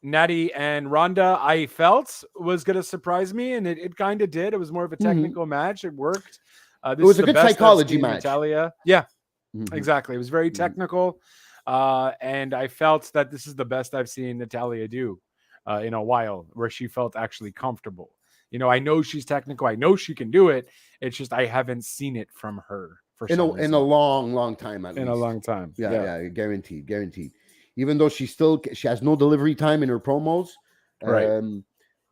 Natty and Ronda, I felt was going to surprise me, and it kind of did. It was more of a technical match. It worked. It was a good psychology match. Natalia. Yeah, exactly. It was very technical, and I felt that this is the best I've seen Natalia do in a while, where she felt actually comfortable. I know she's technical. I know she can do it. It's just I haven't seen it from her for in a long time. In a long time. Yeah, guaranteed. Even though she has no delivery time in her promos,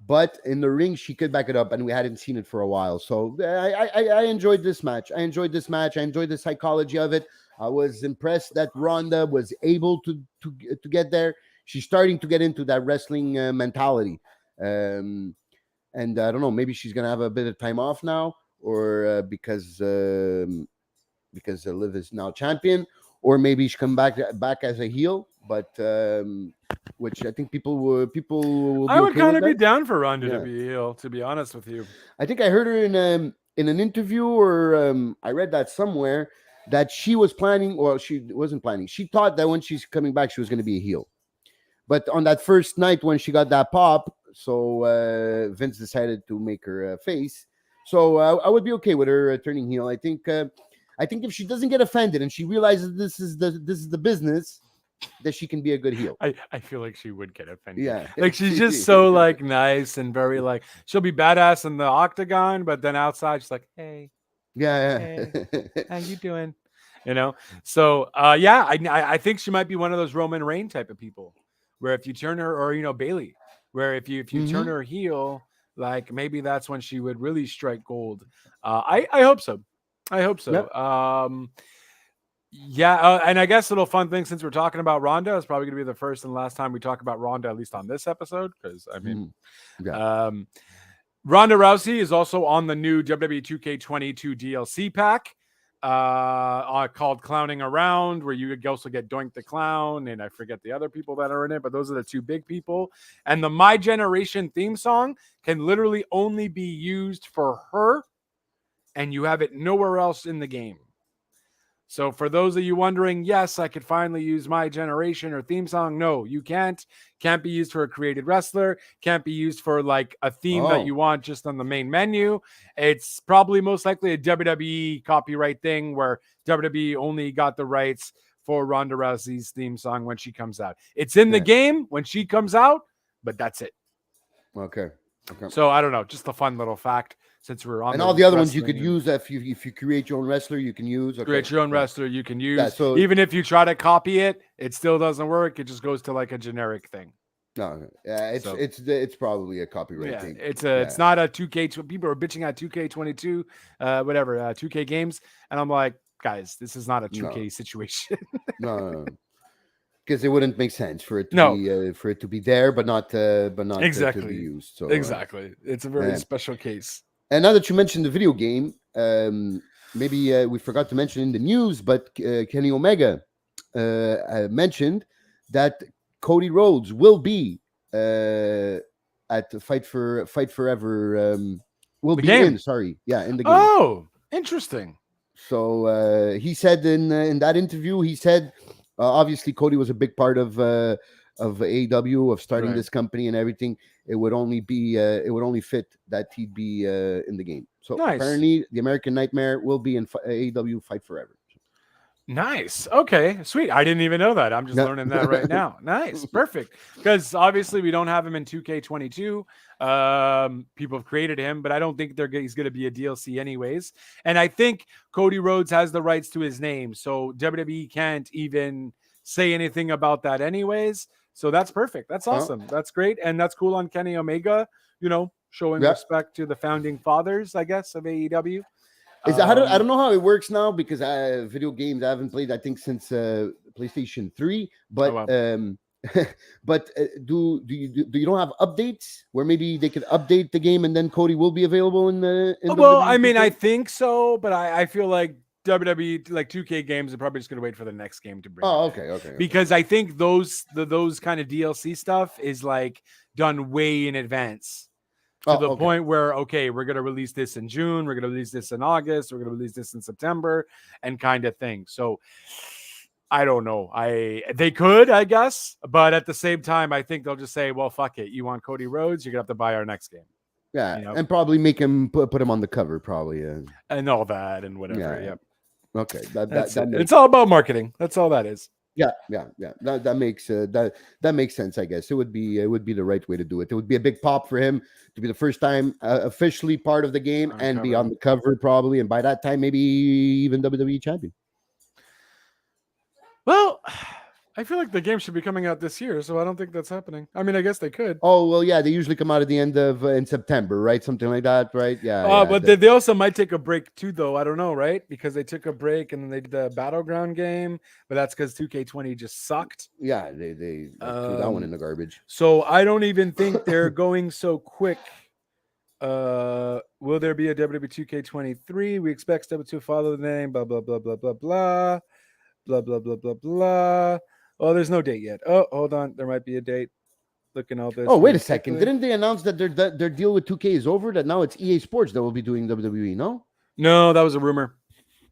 but in the ring she could back it up, and we hadn't seen it for a while. So I enjoyed this match. I enjoyed the psychology of it. I was impressed that Ronda was able to get there. She's starting to get into that wrestling mentality, and I don't know. Maybe she's gonna have a bit of time off now, or because Liv is now champion, or maybe she come back as a heel. But which I think people will be I would kind of be down for Ronda to be heel, to be honest with you. I think I heard her in an interview, or I read that somewhere, that she was planning, or she wasn't planning. She thought that when she's coming back, she was going to be a heel. But on that first night when she got that pop, so Vince decided to make her face. So I would be okay with her turning heel. I think if she doesn't get offended and she realizes this is the business, that she can be a good heel. I feel like she would get offended. Yeah. Like she's just so like nice and very like she'll be badass in the octagon, but then outside she's like, hey, Yeah. hey, how you doing? You know? So yeah, I think she might be one of those Roman Reigns type of people where if you turn her, or Bailey, where if you turn her heel, like maybe that's when she would really strike gold. I hope so. I hope so. Yep. Yeah, and I guess a little fun thing, since we're talking about Ronda, it's probably going to be the first and last time we talk about Ronda, at least on this episode, because I mean, Ronda Rousey is also on the new WWE 2K22 DLC pack called Clowning Around, where you also get Doink the Clown, and I forget the other people that are in it, but those are the two big people. And the My Generation theme song can literally only be used for her, and you have it nowhere else in the game. So for those of you wondering, yes, I could finally use My Generation or theme song. No, you can't. Can't be used for a created wrestler. Can't be used for like a theme that you want just on the main menu. It's probably most likely a WWE copyright thing where WWE only got the rights for Ronda Rousey's theme song when she comes out. It's in the game when she comes out, but that's it. Okay. So I don't know, just a fun little fact. Since we're on, and all the other ones you could use, if you create your own wrestler, you can use. Okay. Create your own wrestler, you can use. Yeah, so even if you try to copy it, it still doesn't work. It just goes to like a generic thing. No, it's probably a copyright thing. It's not a 2K. People are bitching at 2K22, 2K games, and I'm like, guys, this is not a 2K situation. No. Because it wouldn't make sense for it to be there, but not exactly to be used. So exactly, it's a very special case. And now that you mentioned the video game, maybe we forgot to mention in the news, but Kenny Omega mentioned that Cody Rhodes will be at Fight Forever. Will be in. Sorry, in the game. Oh, interesting. So he said in that interview, he said. Obviously, Cody was a big part of AEW, of starting this company and everything. It would only fit that he'd be in the game. So apparently, the American Nightmare will be in AEW Fight Forever. Nice. Okay, sweet. I didn't even know that. I'm just learning that right now. Nice. Perfect. Because obviously we don't have him in 2K22. People have created him, but I don't think he's going to be a DLC anyways. And I think Cody Rhodes has the rights to his name. So WWE can't even say anything about that anyways. So that's perfect. That's awesome. That's great. And that's cool on Kenny Omega, showing respect to the founding fathers, I guess, of AEW. I don't know how it works now because video games I haven't played, I think, since PlayStation 3. But but do you don't have updates where maybe they could update the game and then Cody will be available in the? I mean, I think so, but I feel like WWE, like 2K games, are probably just going to wait for the next game to bring. Okay. Because I think those kind of DLC stuff is like done way in advance. To the point where, we're going to release this in June, we're going to release this in August, we're going to release this in September, and kind of thing. So I don't know. They could, I guess, but at the same time, I think they'll just say, well, fuck it. You want Cody Rhodes? You're going to have to buy our next game. Yeah, and probably make him put him on the cover, probably. And all that and whatever. Yep. Okay. It's all about marketing. That's all that is. Yeah. That makes sense. I guess it would be the right way to do it. It would be a big pop for him to be the first time officially part of the game and be on the cover probably, and by that time maybe even WWE champion. Well, I feel like the game should be coming out this year, so I don't think that's happening. I mean, I guess they could. Oh well, yeah, they usually come out at the end of in September, right? Something like that, right? Yeah. But they also might take a break too, though. I don't know, right? Because they took a break and then they did the Battleground game, but that's because 2K20 just sucked. Yeah, they threw that one in the garbage. So I don't even think they're going so quick. Will there be a WWE 2K23? We expect WWE to follow the name. Blah blah blah blah blah blah blah blah blah blah blah. Oh, there's no date yet. Oh, hold on. There might be a date. Looking all this. Oh, wait a second. Didn't they announce that their deal with 2K is over? That now it's EA Sports that will be doing WWE, no? No, that was a rumor.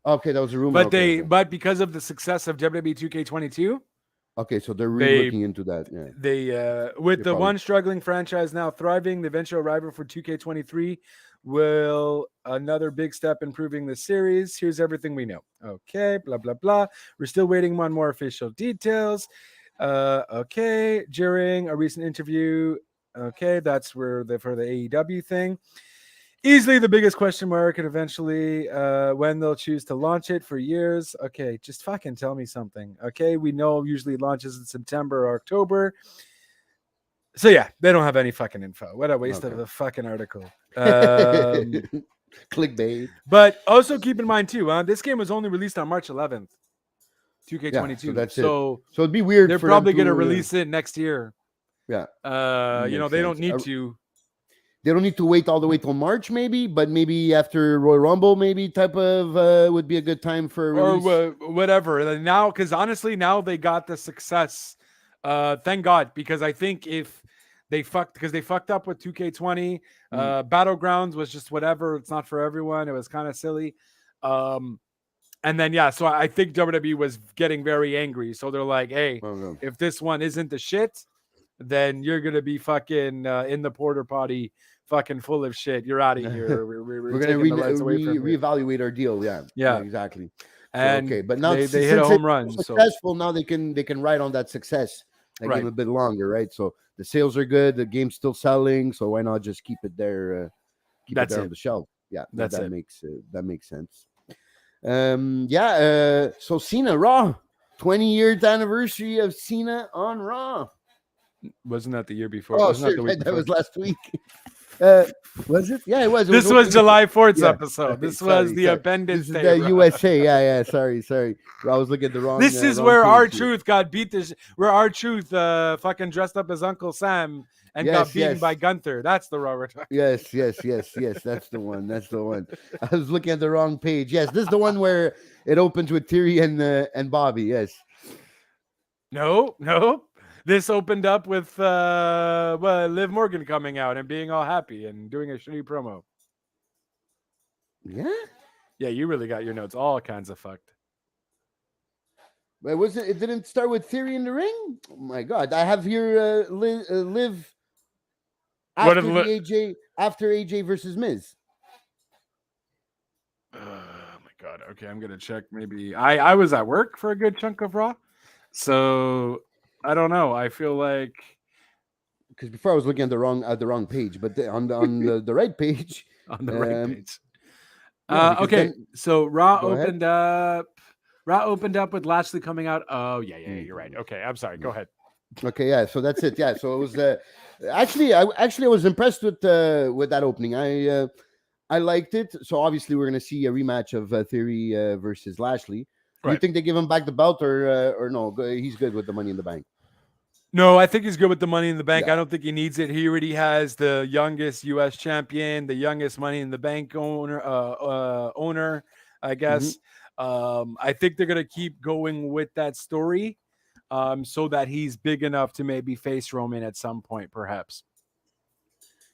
Okay, that was a rumor. But because of the success of WWE 2K22, Okay, so they're really looking into that. Yeah. With the one struggling franchise now thriving, the eventual arrival for 2K23 will another big step improving the series. Here's everything we know. Okay, blah blah blah. We're still waiting on more official details. Okay, during a recent interview. Okay, that's where for the AEW thing. Easily the biggest question mark, and eventually when they'll choose to launch it for years. Okay, just fucking tell me something. Okay, we know usually launches in September or October. So yeah, they don't have any fucking info. What a waste of a fucking article. Clickbait. But also keep in mind too, this game was only released on March 11th, 2K22. Yeah, so that's it. So it'd be weird. They're probably going to release it next year. Yeah. They don't need to. They don't need to wait all the way till March, maybe, but maybe after Royal Rumble, maybe type of would be a good time for a release. Or whatever. Now, because honestly, now they got the success. Thank God, because I think if they fucked up with 2K20, Battlegrounds was just whatever. It's not for everyone. It was kind of silly. And then so I think WWE was getting very angry. So they're like, hey, if this one isn't the shit, then you're gonna be fucking in the porter potty, fucking full of shit. You're out of here. We're gonna reevaluate our deal. Yeah, exactly. And so, but now they hit a home run. Successful. Now they can ride on that success. Give a bit longer, right? So the sales are good. The game's still selling. So why not just keep it there? Keep it there on the shelf. Yeah, that makes sense. So Cena Raw, 20-year anniversary of Cena on Raw. Wasn't that the year before? Oh, that was last week. Was it? Yeah, it was. This was July 4th episode. This was the appendix. This is the USA. Yeah. Sorry. I was looking at the wrong. This is where R-Truth got beat. Where R-Truth fucking dressed up as Uncle Sam and got beaten by Gunther. That's the Raw we're talking. Yes. That's the one. I was looking at the wrong page. Yes, this is the one where it opens with Theory and Bobby. Yes. No. This opened up with Liv Morgan coming out and being all happy and doing a shitty promo. Yeah? Yeah, you really got your notes all kinds of fucked. But it didn't start with Theory in the ring? Oh my God. I have here Liv after AJ versus Miz. Oh my God. Okay, I'm going to check. Maybe I was at work for a good chunk of Raw. So I don't know. I feel like because before I was looking at the wrong page, but on the right page. On the right page. Okay, so Raw opened up. Raw opened up with Lashley coming out. Oh yeah, you're right. Okay, I'm sorry. Go ahead. Okay, yeah. So that's it. Yeah. So it was actually I was impressed with that opening. I liked it. So obviously we're gonna see a rematch of Theory versus Lashley. Do you think they give him back the belt or no? He's good with the Money in the Bank. No, I think he's good with the Money in the Bank. Yeah. I don't think he needs it. He already has the youngest U.S. champion, the youngest Money in the Bank owner, I guess. Mm-hmm. I think they're going to keep going with that story so that he's big enough to maybe face Roman at some point, perhaps.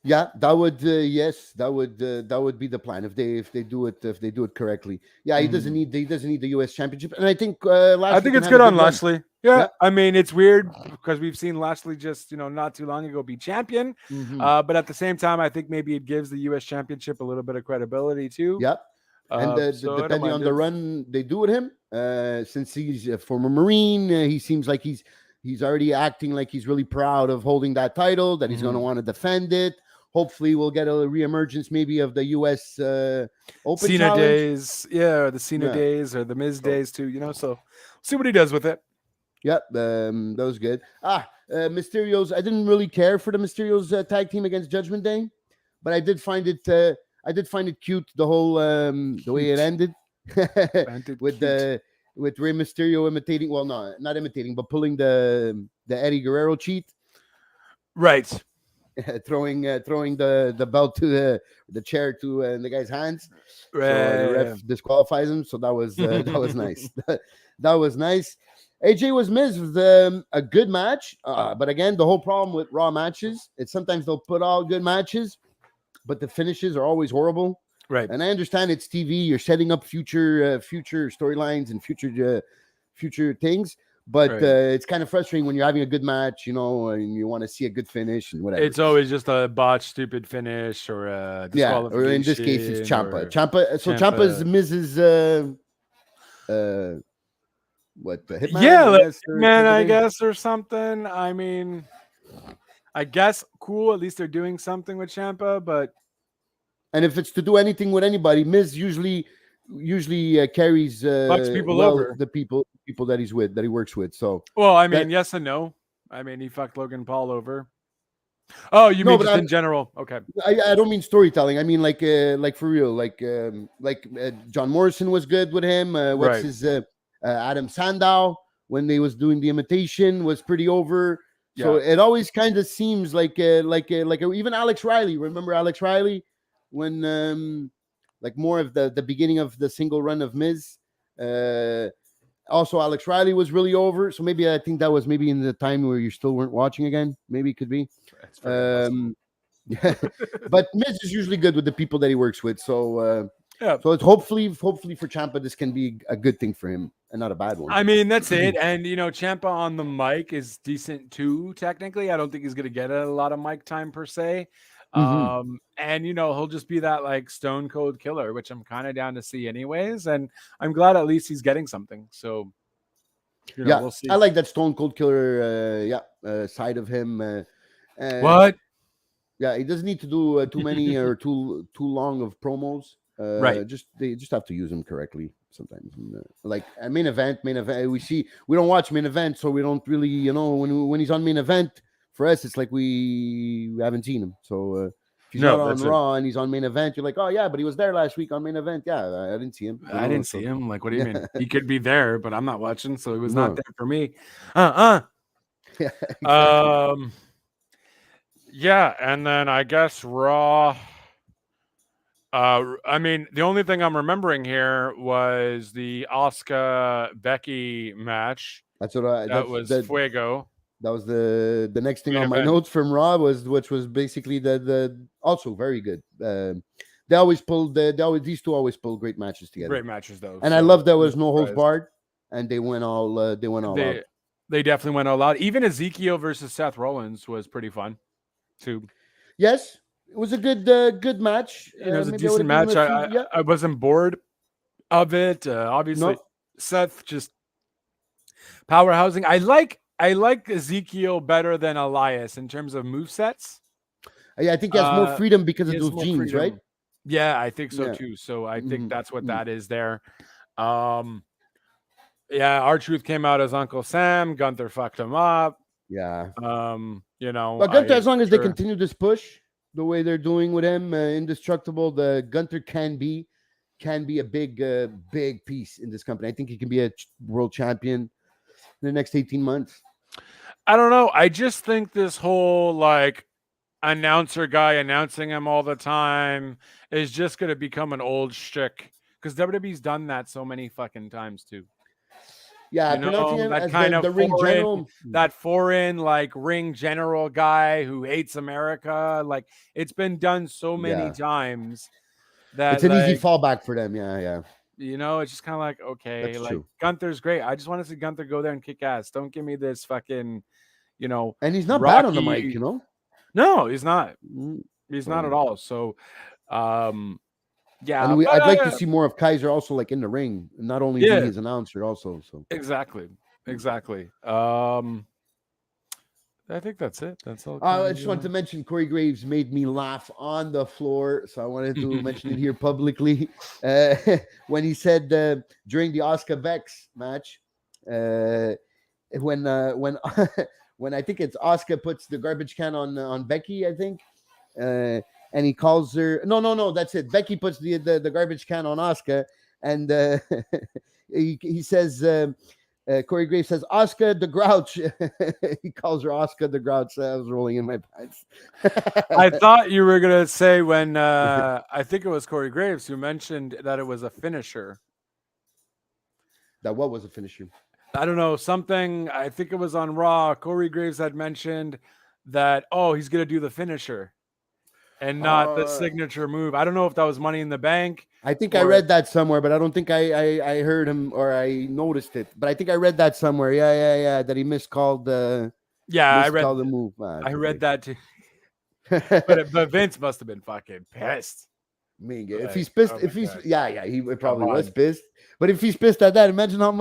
Yeah, that would that would be the plan if they do it correctly. Yeah, he doesn't need the US championship, and I think it's good on Lashley. Yeah, I mean it's weird because we've seen Lashley just not too long ago be champion, but at the same time I think maybe it gives the US championship a little bit of credibility too. Yep, and depending on the run they do with him, since he's a former Marine, he seems like he's already acting like he's really proud of holding that title, that he's going to want to defend it. Hopefully, we'll get a reemergence maybe of the U.S. Open Cena challenge. Days, or the Cena days, or the Miz days too. So see what he does with it. Yep, that was good. Mysterio's. I didn't really care for the Mysterio's tag team against Judgment Day, but I did find it. Cute the whole the way it ended with Rey Mysterio imitating. Well, no, not imitating, but pulling the Eddie Guerrero cheat. Right. Throwing the belt to the chair to the guy's hands. Right. So the ref disqualifies him. So that was nice. That was nice. AJ was Miz with a good match, but again, the whole problem with Raw matches, it's sometimes they'll put out good matches, but the finishes are always horrible. Right. And I understand it's TV. You're setting up future storylines and future things. But Right. it's kind of frustrating when you're having a good match, and you want to see a good finish and whatever. It's always just a botched, stupid finish or a Yeah, or in this case, it's disqualification. Ciampa. So Ciampa. Ciampa's Mrs. The Hitman? Yeah, I like guess. man, type of I thing? guess, or something. I mean, I guess cool. At least they're doing something with Ciampa, but And if it's to do anything with anybody, Miz usually carries fucks people over. the people that he's with, that he works with. So Well, I mean, that yes and no. I mean, he fucked Logan Paul over. Oh, you no, mean but just in general? Okay. I don't mean storytelling. I mean like for real, like John Morrison was good with him. What's Right. his Adam Sandow when they was doing the imitation was pretty over. So Yeah. it always kind of seems like even Alex Riley. Remember Alex Riley when like more of the beginning of the single run of Miz. Also, Alex Riley was really over. So maybe I think that was maybe in the time where you still weren't watching again. Maybe it could be. That's very possible. Yeah, but Miz is usually good with the people that he works with. So Yeah. so it's hopefully for Ciampa, this can be a good thing for him and not a bad one. I mean, that's it. And Ciampa on the mic is decent too. Technically, I don't think he's gonna get a lot of mic time per se. And he'll just be that like stone cold killer, which I'm kind of down to see anyways. And I'm glad at least he's getting something. So Yeah, we'll see. I like that Stone Cold Killer side of him. What? Yeah, he doesn't need to do too many or too long of promos. Right. They just have to use them correctly sometimes. And, like a main event. We don't watch main event, so we don't really when he's on main event. For us, it's like we haven't seen him. So if he's not on Raw and he's on main event, you're like, oh yeah, but he was there last week on main event. Yeah, I didn't see him. I didn't see him. Like, what do you mean? He could be there, but I'm not watching, so he was No. not there for me. Yeah, exactly. Yeah, and then I guess Raw. I mean, the only thing I'm remembering here was the Asuka Becky match. That's what That was Fuego. That was the next thing Main on my event. notes from Raw which was basically the also very good. They always pulled these two always pull great matches together. Great matches though. And I love there was no holds barred, and they went all out. They definitely went all out. Even Ezekiel versus Seth Rollins was pretty fun too. Yes, it was a good match. It was a decent match. I wasn't bored of it. Obviously, Seth just powerhousing. I like Ezekiel better than Elias in terms of movesets. Yeah, I think he has more freedom because of those jeans, right? Yeah, I think so too. So I think that's what that is there. Yeah, R-Truth came out as Uncle Sam. Gunther fucked him up. Yeah. But Gunther, as long as they continue this push the way they're doing with him, indestructible, the Gunther can be a big piece in this company. I think he can be a world champion in the next 18 months. I don't know. I just think this whole like announcer guy announcing him all the time is just going to become an old shtick because WWE's done that so many fucking times too. Yeah, that kind of the ring general, that foreign like ring general guy who hates America. Like it's been done so many times that it's an easy fallback for them. Yeah. It's just kind of like, okay, that's like true. Gunther's great. I just want to see Gunther go there and kick ass. Don't give me this fucking, And he's not bad on the mic, No, he's not. He's not at all. So, yeah. And I'd like to see more of Kaiser also like in the ring, not only being his announcer also. So exactly. I think that's it. That's all. I just wanted to mention Corey Graves made me laugh on the floor, so I wanted to mention it here publicly. When he said during the Asuka Vex match, when when I think it's Asuka puts the garbage can on Becky, I think, and he calls her. No, that's it. Becky puts the garbage can on Asuka, and he says. Corey Graves says, Asuka the Grouch. He calls her Asuka the Grouch. I was rolling in my pants. I thought you were going to say when I think it was Corey Graves who mentioned that it was a finisher. That what was a finisher? I don't know. Something, I think it was on Raw. Corey Graves had mentioned that, he's going to do the finisher. and not the signature move. I don't know if that was Money in the Bank. I think I read that somewhere, but I don't think I heard him or I noticed it. But I think I read that somewhere. Yeah. That he miscalled the I read the move. I read that too. but Vince must have been fucking pissed. If he's pissed, he probably was pissed. But if he's pissed at that, imagine how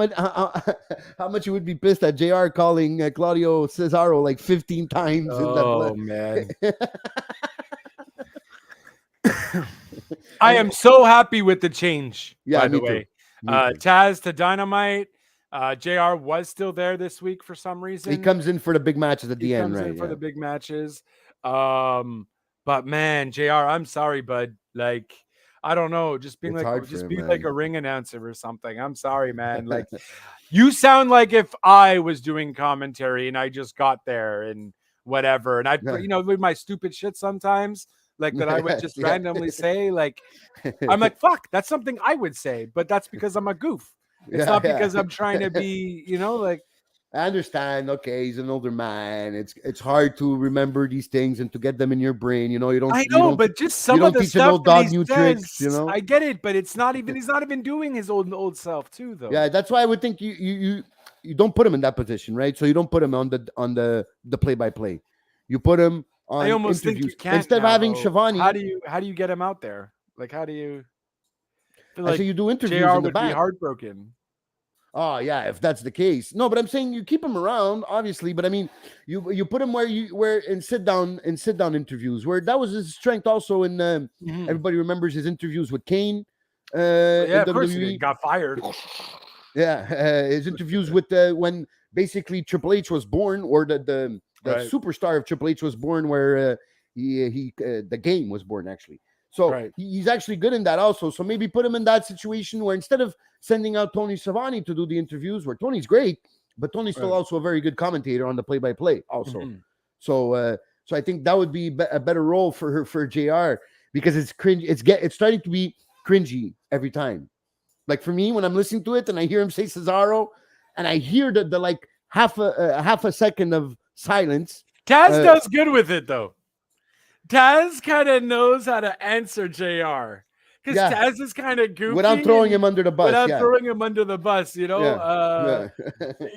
much he would be pissed at JR calling Claudio Cesaro like 15 times. Oh man. I am so happy with the change, by the way. Taz to Dynamite. JR was still there this week for some reason. He comes in for the big matches at the end, right? For the big matches. But man, JR, I'm sorry, bud. Like, I don't know, just being like a ring announcer or something. I'm sorry, man. Like, you sound like if I was doing commentary and I just got there and whatever, and with my stupid shit sometimes. Like that I would just randomly say, like, I'm like, fuck, that's something I would say, but that's because I'm a goof. It's not because I'm trying to be, like. I understand. Okay, he's an older man. It's hard to remember these things and to get them in your brain. You don't. I know, but just some of the stuff that he says, I get it, but it's not even. He's not even doing his old self too, though. Yeah, that's why I would think you don't put him in that position, right? So you don't put him on the play-by-play. You put him. I almost interviews. think you can't instead of having Shivani. How do you get him out there? Like, how do you? So you do interviews JR in the would back. be heartbroken. Oh yeah, if that's the case. No, but I'm saying you keep him around, obviously. But I mean, you put him where in sit down interviews, where that was his strength also. In everybody remembers his interviews with Kane. Of course he got fired. His interviews with when basically Triple H was born, or the superstar of Triple H was born, where the game was born actually. So he's actually good in that also. So maybe put him in that situation where instead of sending out Tony Schiavone to do the interviews, where Tony's great, but Tony's still also a very good commentator on the play-by-play also. So I think that would be a better role for JR, because it's cringe. It's starting to be cringy every time. Like for me, when I'm listening to it and I hear him say Cesaro, and I hear the like half a second of silence. Taz does good with it though. Taz kind of knows how to answer JR, because Taz is kind of goofy without throwing him under the bus.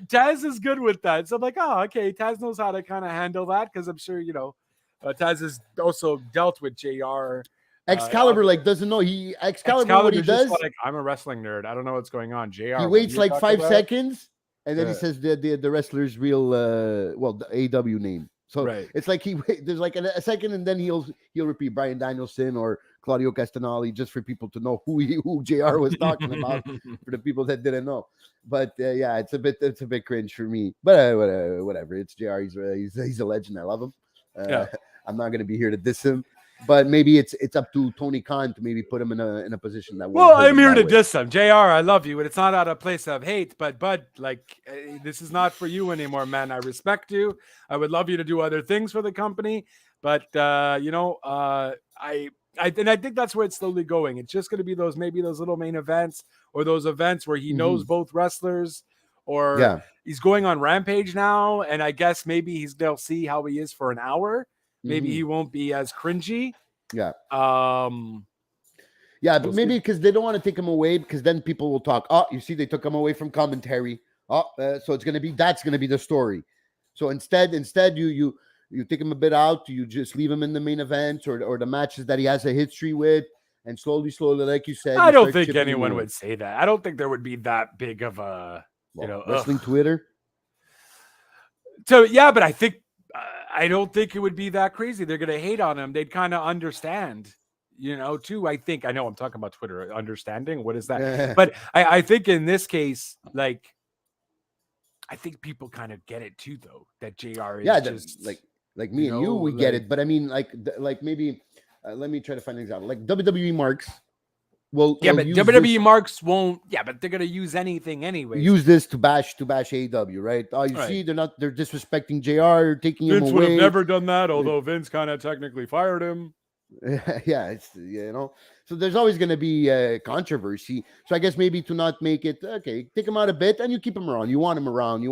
Taz is good with that. So I'm like, oh, okay, Taz knows how to kind of handle that, because I'm sure Taz has also dealt with JR. Excalibur doesn't know. Excalibur what he does. Like, I'm a wrestling nerd. I don't know what's going on. JR. He waits like 5 seconds, and then he says the wrestler's real the AW name. So it's like there's like a second, and then he'll repeat Bryan Danielson or Claudio Castagnoli, just for people to know who JR was talking about, for the people that didn't know. But it's a bit cringe for me. But whatever. It's JR. He's a legend. I love him. I'm not gonna be here to diss him. But maybe it's up to Tony Khan to maybe put him in a position that. Well, I'm here to diss him, JR. I love you, and it's not out of place of hate. But Bud, this is not for you anymore, man. I respect you. I would love you to do other things for the company, but I think that's where it's slowly going. It's just going to be those little main events, or those events where he knows both wrestlers, or he's going on Rampage now, and I guess maybe they'll see how he is for an hour. Maybe he won't be as cringy. Yeah. But maybe because they don't want to take him away, because then people will talk. Oh, you see, they took him away from commentary. So that's going to be the story. So instead you take him a bit out. You just leave him in the main events or the matches that he has a history with, and slowly, like you said. I don't think anyone would say that. I don't think there would be that big of a wrestling Twitter. So but I think. I don't think it would be that crazy. They're going to hate on him. They'd kind of understand, too. I know I'm talking about Twitter. Understanding? What is that? But I think in this case, I think people kind of get it too, though, that JR is just like me and you, we get it. But I mean, maybe let me try to find an example. Like WWE marks. Well, but WWE marks won't. Yeah, but they're gonna use anything anyway. Use this to bash AEW, right? Oh, you see, they're disrespecting JR, taking him away. Vince would have never done that, although Vince kind of technically fired him. It's So there's always gonna be controversy. So I guess maybe to not make it take him out a bit, and you keep him around. You want him around.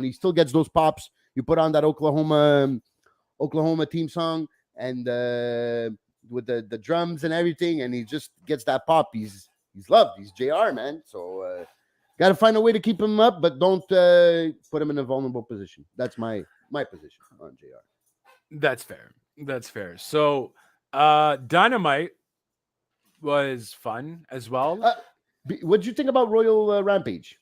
He still gets those pops. You put on that Oklahoma theme song, and with the drums and everything, and he just gets that pop. He's loved. He's JR, man. So got to find a way to keep him up, but don't put him in a vulnerable position. That's my position on JR. That's fair. That's fair. So Dynamite was fun as well. What did you think about Royal Rampage?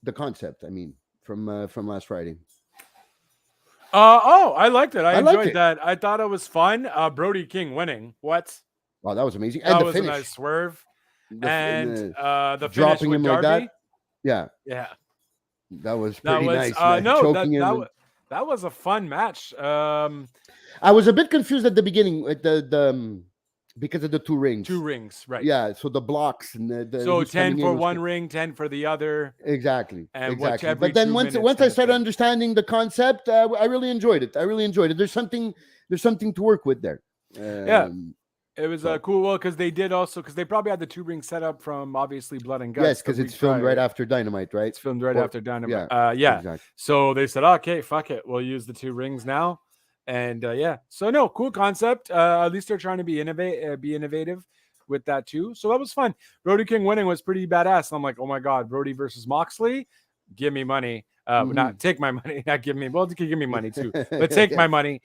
The concept, I mean, from last Friday. I liked it. I liked enjoyed it. that. I thought it was fun. Brody King winning. What? Wow, that was amazing. That And the was finish. a nice swerve. The finish dropping with him Darby. like that. Yeah. Yeah. That was pretty nice. That was a fun match. I was a bit confused at the beginning with the because of the two rings. Two rings, right? Yeah. So the blocks and the so 10 for one ring, 10 for the other. Exactly. And exactly. But then once I started understanding the concept, I really enjoyed it. There's something to work with there. It was cool because they probably had the two rings set up from obviously Blood and Guts. Yes, because it's filmed right after Dynamite, right? It's filmed right after Dynamite. Yeah. Exactly. So they said, okay, fuck it, we'll use the two rings now, and So no, cool concept. At least they're trying to be innovative with that too. So that was fun. Brody King winning was pretty badass. And I'm like, oh my god, Brody versus Moxley, give me money. Not take my money, not give me. Well, you can give me money too, but take my money.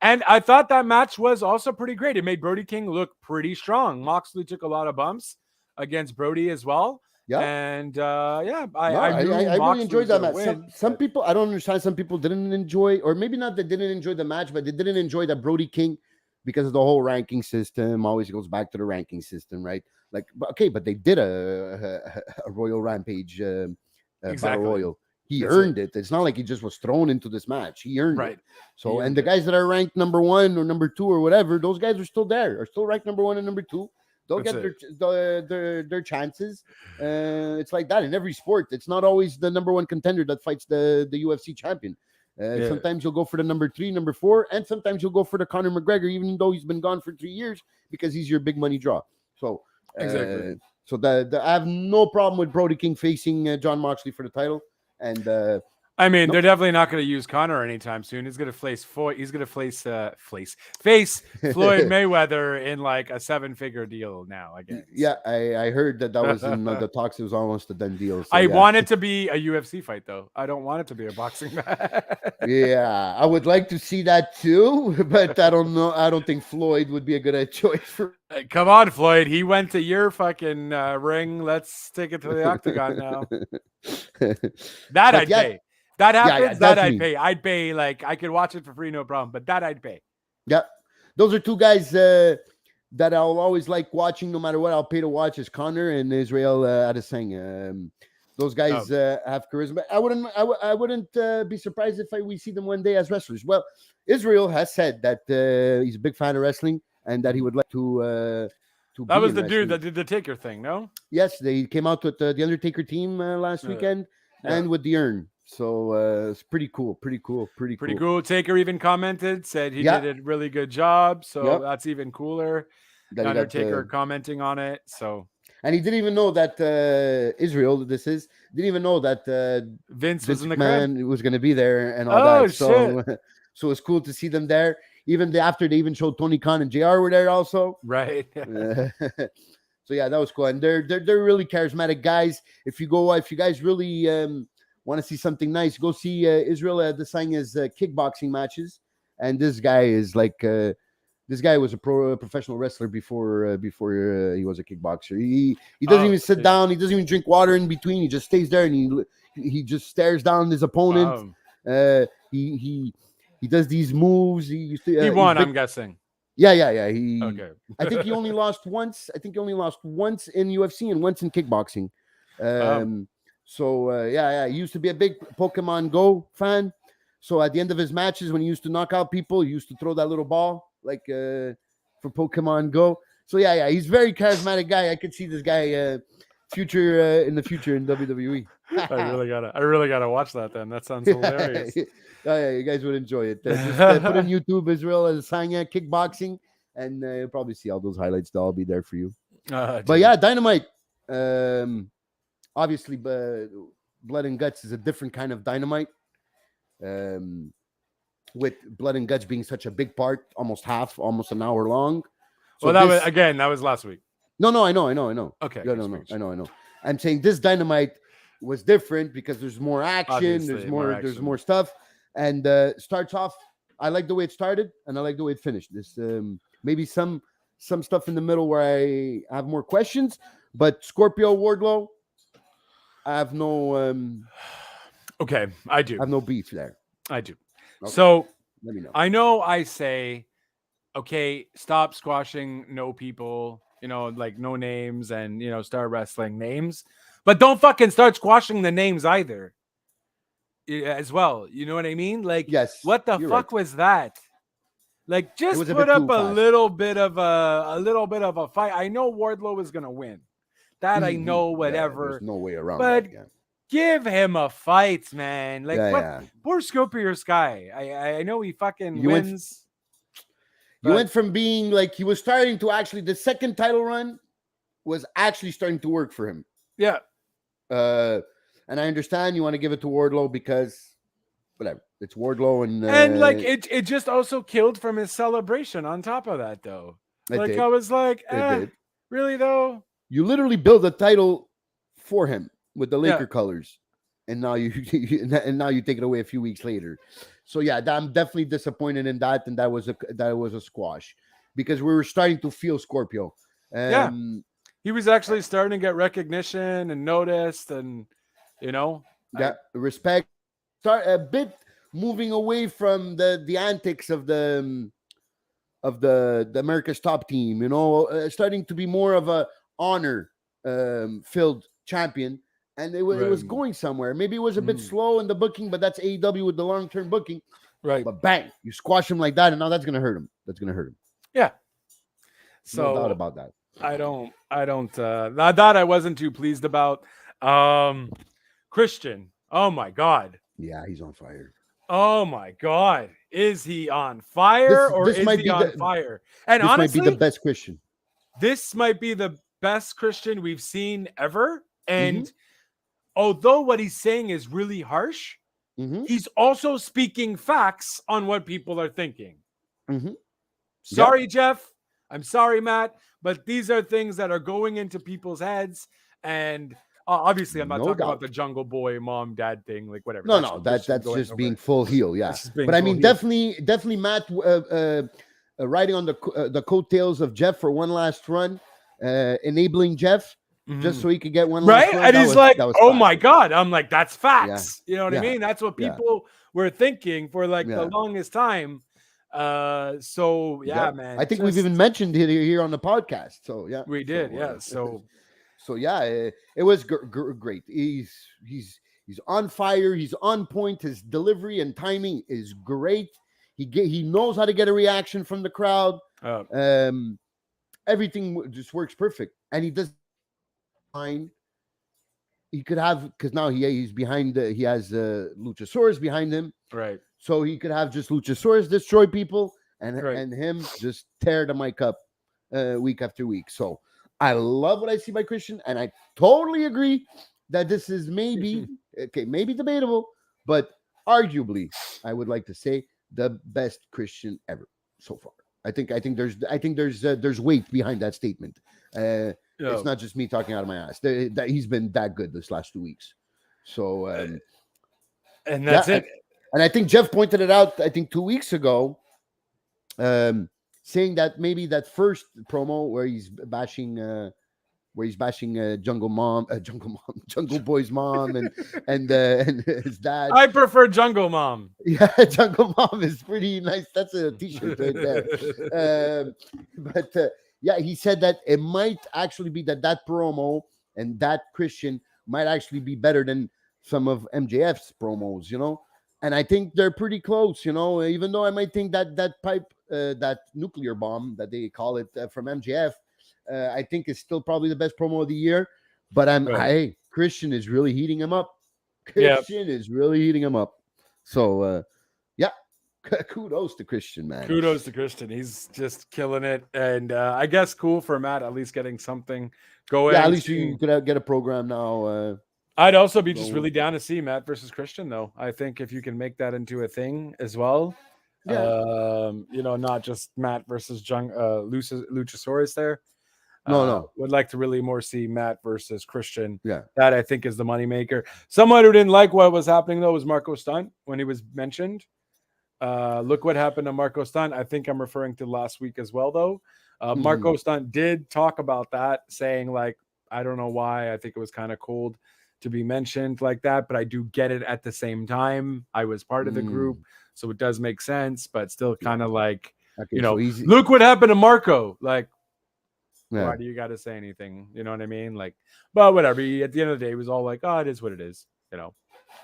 And I thought that match was also pretty great. It made Brody King look pretty strong. Moxley took a lot of bumps against Brody as well. Yeah. And I really enjoyed that match. Some people, I don't understand. Some people didn't enjoy, or maybe not they didn't enjoy the match, but they didn't enjoy that Brody King because of the whole ranking system. Always goes back to the ranking system, right? Like, okay, but they did a Royal Rampage Battle Royal. He earned it. It's not like he just was thrown into this match. He earned it. So, and the guys that are ranked number 1 or number 2 or whatever, those guys are still there, are still ranked number 1 and number 2. They'll get their chances. It's like that in every sport. It's not always the number 1 contender that fights the UFC champion. Sometimes you'll go for the number 3, number 4, and sometimes you'll go for the Conor McGregor, even though he's been gone for 3 years, because he's your big money draw. So exactly. So I have no problem with Brody King facing John Moxley for the title. And I mean, they're definitely not going to use Conor anytime soon. He's going to face Floyd Mayweather in like a 7-figure deal now, I guess. Yeah, I heard that was in the talks. It was almost a done deal. So, I want it to be a UFC fight, though. I don't want it to be a boxing match. Yeah, I would like to see that too, but I don't know. I don't think Floyd would be a good choice for. Come on, Floyd. He went to your fucking ring. Let's take it to the octagon now. I'd pay. That happens, I'd pay. I'd pay, like, I could watch it for free, no problem, but that I'd pay. Yeah. Those are two guys that I'll always like watching no matter what. I'll pay to watch is Conor and Israel Adesanya. Those guys have charisma. I wouldn't be surprised if we see them one day as wrestlers. Well, Israel has said that he's a big fan of wrestling and that he would like to that was the dude that did the Taker thing, no? Yes, they came out with the Undertaker team last weekend and with the urn. So it's pretty cool. Pretty cool. Taker even commented, said he did a really good job. So that's even cooler. Undertaker commenting on it. So, and he didn't even know that Israel, didn't even know that Vince was in the crowd. Was going to be there and all that. So, so it's cool to see them there. Even after they even showed Tony Khan and JR were there also. Right. So yeah, that was cool. And they're really charismatic guys. If you guys really want to see something nice, go see Israel Adesanya's kickboxing matches. And this guy is like this guy was a professional wrestler before he was a kickboxer. He doesn't even sit down. He doesn't even drink water in between. He just stays there and he just stares down his opponent. Wow. He does these moves. He won, I'm guessing. Yeah. I think he only lost once. In UFC and once in kickboxing. So he used to be a big Pokemon Go fan. So at the end of his matches, when he used to knock out people, he used to throw that little ball like for Pokemon Go. So he's a very charismatic guy. I could see this guy in the future in WWE. I really gotta watch that then. That sounds hilarious. You guys would enjoy it. Just put in YouTube Israel Adesanya kickboxing, and you'll probably see all those highlights. They'll all be there for you. But yeah, Dynamite. Obviously, Blood and Guts is a different kind of Dynamite. with Blood and Guts being such a big part, almost an hour long. So Well, that was last week. No, I know. Okay. Yeah, no, I know. I'm saying this Dynamite was different because there's more action, Obviously, there's more stuff, and starts off. I like the way it started, and I like the way it finished. This maybe some stuff in the middle where I have more questions, but Scorpio Wardlow, I have no. Okay, I do. I have no beef there. I do. Okay. So let me know. I know I say, okay, stop squashing no people, like no names, and start wrestling names, but don't fucking start squashing the names either. As well, you know what I mean? Like, yes, what the fuck was that? Like, just put up a little bit of a fight. I know Wardlow is gonna win. That I know, whatever. There's no way around but that. Yeah. Give him a fight, man. Like, yeah. Poor Scorpio Sky. I know he fucking wins. You went from being like he was starting to actually the second title run was actually starting to work for him. Yeah. And I understand you want to give it to Wardlow because whatever. It's Wardlow and like it just also killed from his celebration on top of that though. Like I was like, really though? You literally build a title for him with the Laker colors. And now you take it away a few weeks later. So yeah, I'm definitely disappointed in that, and that was a squash because we were starting to feel Scorpio. He was actually starting to get recognition and noticed, and respect. Start a bit moving away from the antics of the America's Top Team. Starting to be more of a honor filled champion. And it was going somewhere. Maybe it was a bit slow in the booking, but that's AEW with the long-term booking. Right. But bang, you squash him like that, and now that's going to hurt him. Yeah. So, no doubt about that. I don't, that I wasn't too pleased about. Christian. Oh, my God. Yeah, he's on fire. Oh, my God. Is he on fire is he on fire? And this honestly, might be the best Christian. This might be the best Christian we've seen ever. And although what he's saying is really harsh, he's also speaking facts on what people are thinking. Sorry, Jeff. I'm sorry, Matt. But these are things that are going into people's heads. And obviously, I'm not talking about the Jungle Boy, mom, dad thing, like whatever. No, that's just being full heel. Yeah. But I mean, definitely Matt riding on the coattails of Jeff for one last run, enabling Jeff. Just so he could get one right, and he's like, "Oh my God!" I'm like, "That's facts." You know what I mean? That's what people were thinking for like the longest time. So man. I think we've even mentioned it here on the podcast. So yeah, we did. So yeah, it was great. He's on fire. He's on point. His delivery and timing is great. He knows how to get a reaction from the crowd. Everything just works perfect, and he does. He could have because now he's behind. He has Luchasaurus behind him, right? So he could have just Luchasaurus destroy people and him just tear the mic up week after week. So I love what I see by Christian, and I totally agree that this is maybe debatable, but arguably I would like to say the best Christian ever so far. I think there's weight behind that statement. It's not just me talking out of my ass. That he's been that good this last 2 weeks. So, and that's it. And I think Jeff pointed it out. I think 2 weeks ago, saying that maybe that first promo where he's bashing Jungle Boy's mom, and his dad. I prefer Jungle Mom. Yeah, Jungle Mom is pretty nice. That's a t-shirt right there. But yeah, he said that it might actually be that promo and that Christian might actually be better than some of MJF's promos, And I think they're pretty close, Even though I might think that pipe, that nuclear bomb that they call it from MJF. I think it's still probably the best promo of the year, but Christian is really heating him up. Is really heating him up. So, kudos to Christian, man. Kudos to Christian. He's just killing it. And I guess cool for Matt, at least getting something going. Yeah, at least you could get a program now. I'd also be just really down to see Matt versus Christian, though. I think if you can make that into a thing as well, Yeah. Not just Matt versus Luchasaurus there. No. Would like to really more see Matt versus Christian. Yeah. That I think is the moneymaker. Someone who didn't like what was happening though was Marco Stunt when he was mentioned. Look what happened to Marco Stunt. I think I'm referring to last week as well though. Marco Stunt did talk about that, saying like, I don't know why. I think it was kind of cold to be mentioned like that, but I do get it at the same time. I was part of the group, so it does make sense, but still kind of like, Okay, so easy. look what happened to Marco. Like, Yeah. why do you got to say anything? You know what I mean? Like, but whatever. At the end of the day, it was all like, oh, it is what it is.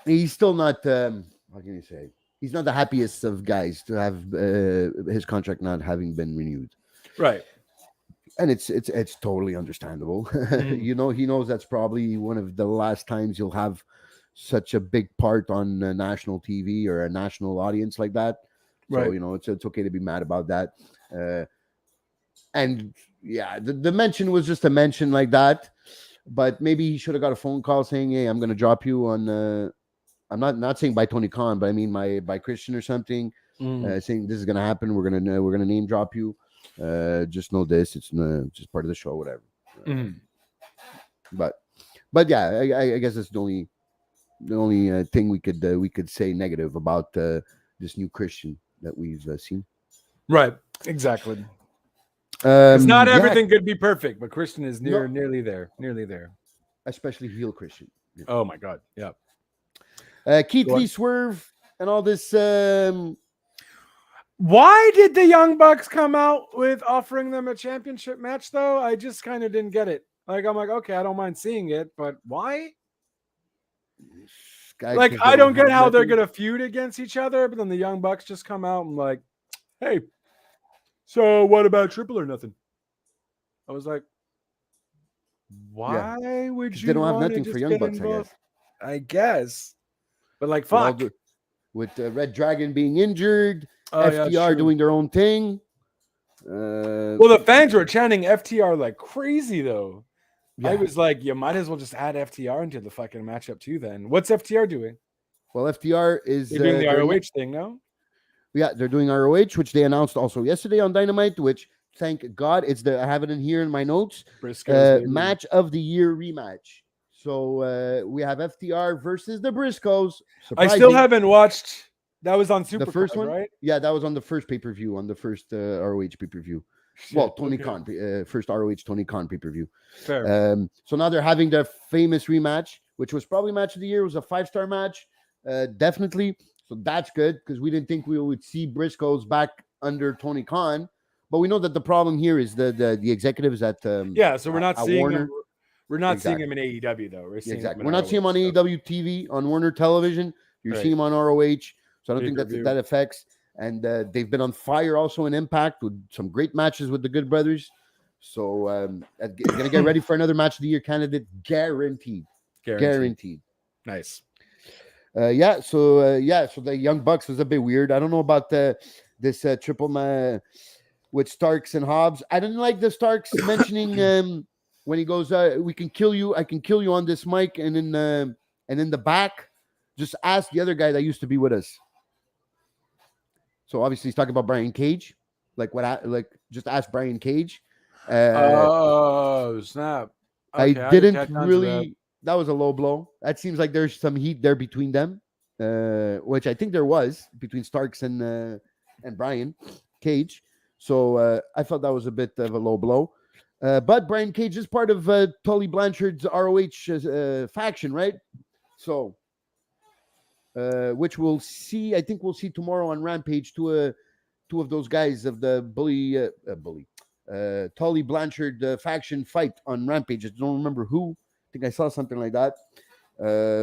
He's still not. How can you say? He's not the happiest of guys to have his contract not having been renewed. Right. And it's totally understandable. He knows that's probably one of the last times you'll have such a big part on national TV or a national audience like that. So Right. it's okay to be mad about that. And yeah, the mention was just a mention like that. But maybe he should have got a phone call saying, "Hey, I'm going to drop you on." I'm not saying by Tony Khan, but I mean by Christian or something, saying this is going to happen. We're gonna name drop you. Just know this. It's just part of the show, whatever. But yeah, I guess that's the only thing we could say negative about this new Christian that we've seen. Right. Exactly. It's not everything could be perfect, but Christian is nearly there. Especially heel Christian. Yeah. Oh my God. Yeah. Keith Lee Swerve and all this. Why did the Young Bucks come out with offering them a championship match, though? I just kind of didn't get it. Like, I'm like, okay, I don't mind seeing it, but why? Like, I don't get how they're going to feud against each other, but then the Young Bucks just come out and like, hey, so what about Triple or Nothing? I was like, why would you? They don't have nothing for Young Bucks, I guess. But like, fuck. With Red Dragon being injured, FTR doing their own thing. Well, the fans were chanting FTR like crazy, though. Yeah. I was like, you might as well just add FTR into the fucking matchup too. Then what's FTR doing? Well, FTR is doing the ROH thing now. Yeah, they're doing ROH, which they announced also yesterday on Dynamite. Which, thank God, I have it in here in my notes. Match of the year rematch. So we have FTR versus the Briscoes. Surprising. I still haven't watched. That was on Super. The first one, right? Yeah, that was on the first pay-per-view, on the first ROH pay-per-view. Well, Tony Khan, first ROH Tony Khan pay-per-view. Fair. So now they're having their famous rematch, which was probably match of the year. It was a 5-star match, definitely. So that's good because we didn't think we would see Briscoes back under Tony Khan, but we know that the problem here is the executives at So we're not seeing Warner. Them. We're not seeing him in AEW though. We're seeing We're not seeing him on AEW TV on Warner Television. You're seeing him on ROH. So I don't think that affects. And they've been on fire also in Impact with some great matches with the Good Brothers. So gonna get ready for another match of the year candidate, guaranteed. Nice. So the Young Bucks was a bit weird. I don't know about this triple with Starks and Hobbs. I didn't like the Starks mentioning when he goes, "We can kill you. I can kill you on this mic," and in the back, just ask the other guy that used to be with us. So obviously he's talking about Brian Cage. Just ask Brian Cage. Oh snap! Okay, I didn't really. That was a low blow. That seems like there's some heat there between them, which I think there was between Starks and Brian Cage. So I felt that was a bit of a low blow. But Brian Cage is part of Tully Blanchard's ROH faction, right? So, which we'll see. I think we'll see tomorrow on Rampage two of those guys of the Tully Blanchard faction fight on Rampage. I don't remember who. I think I saw something like that.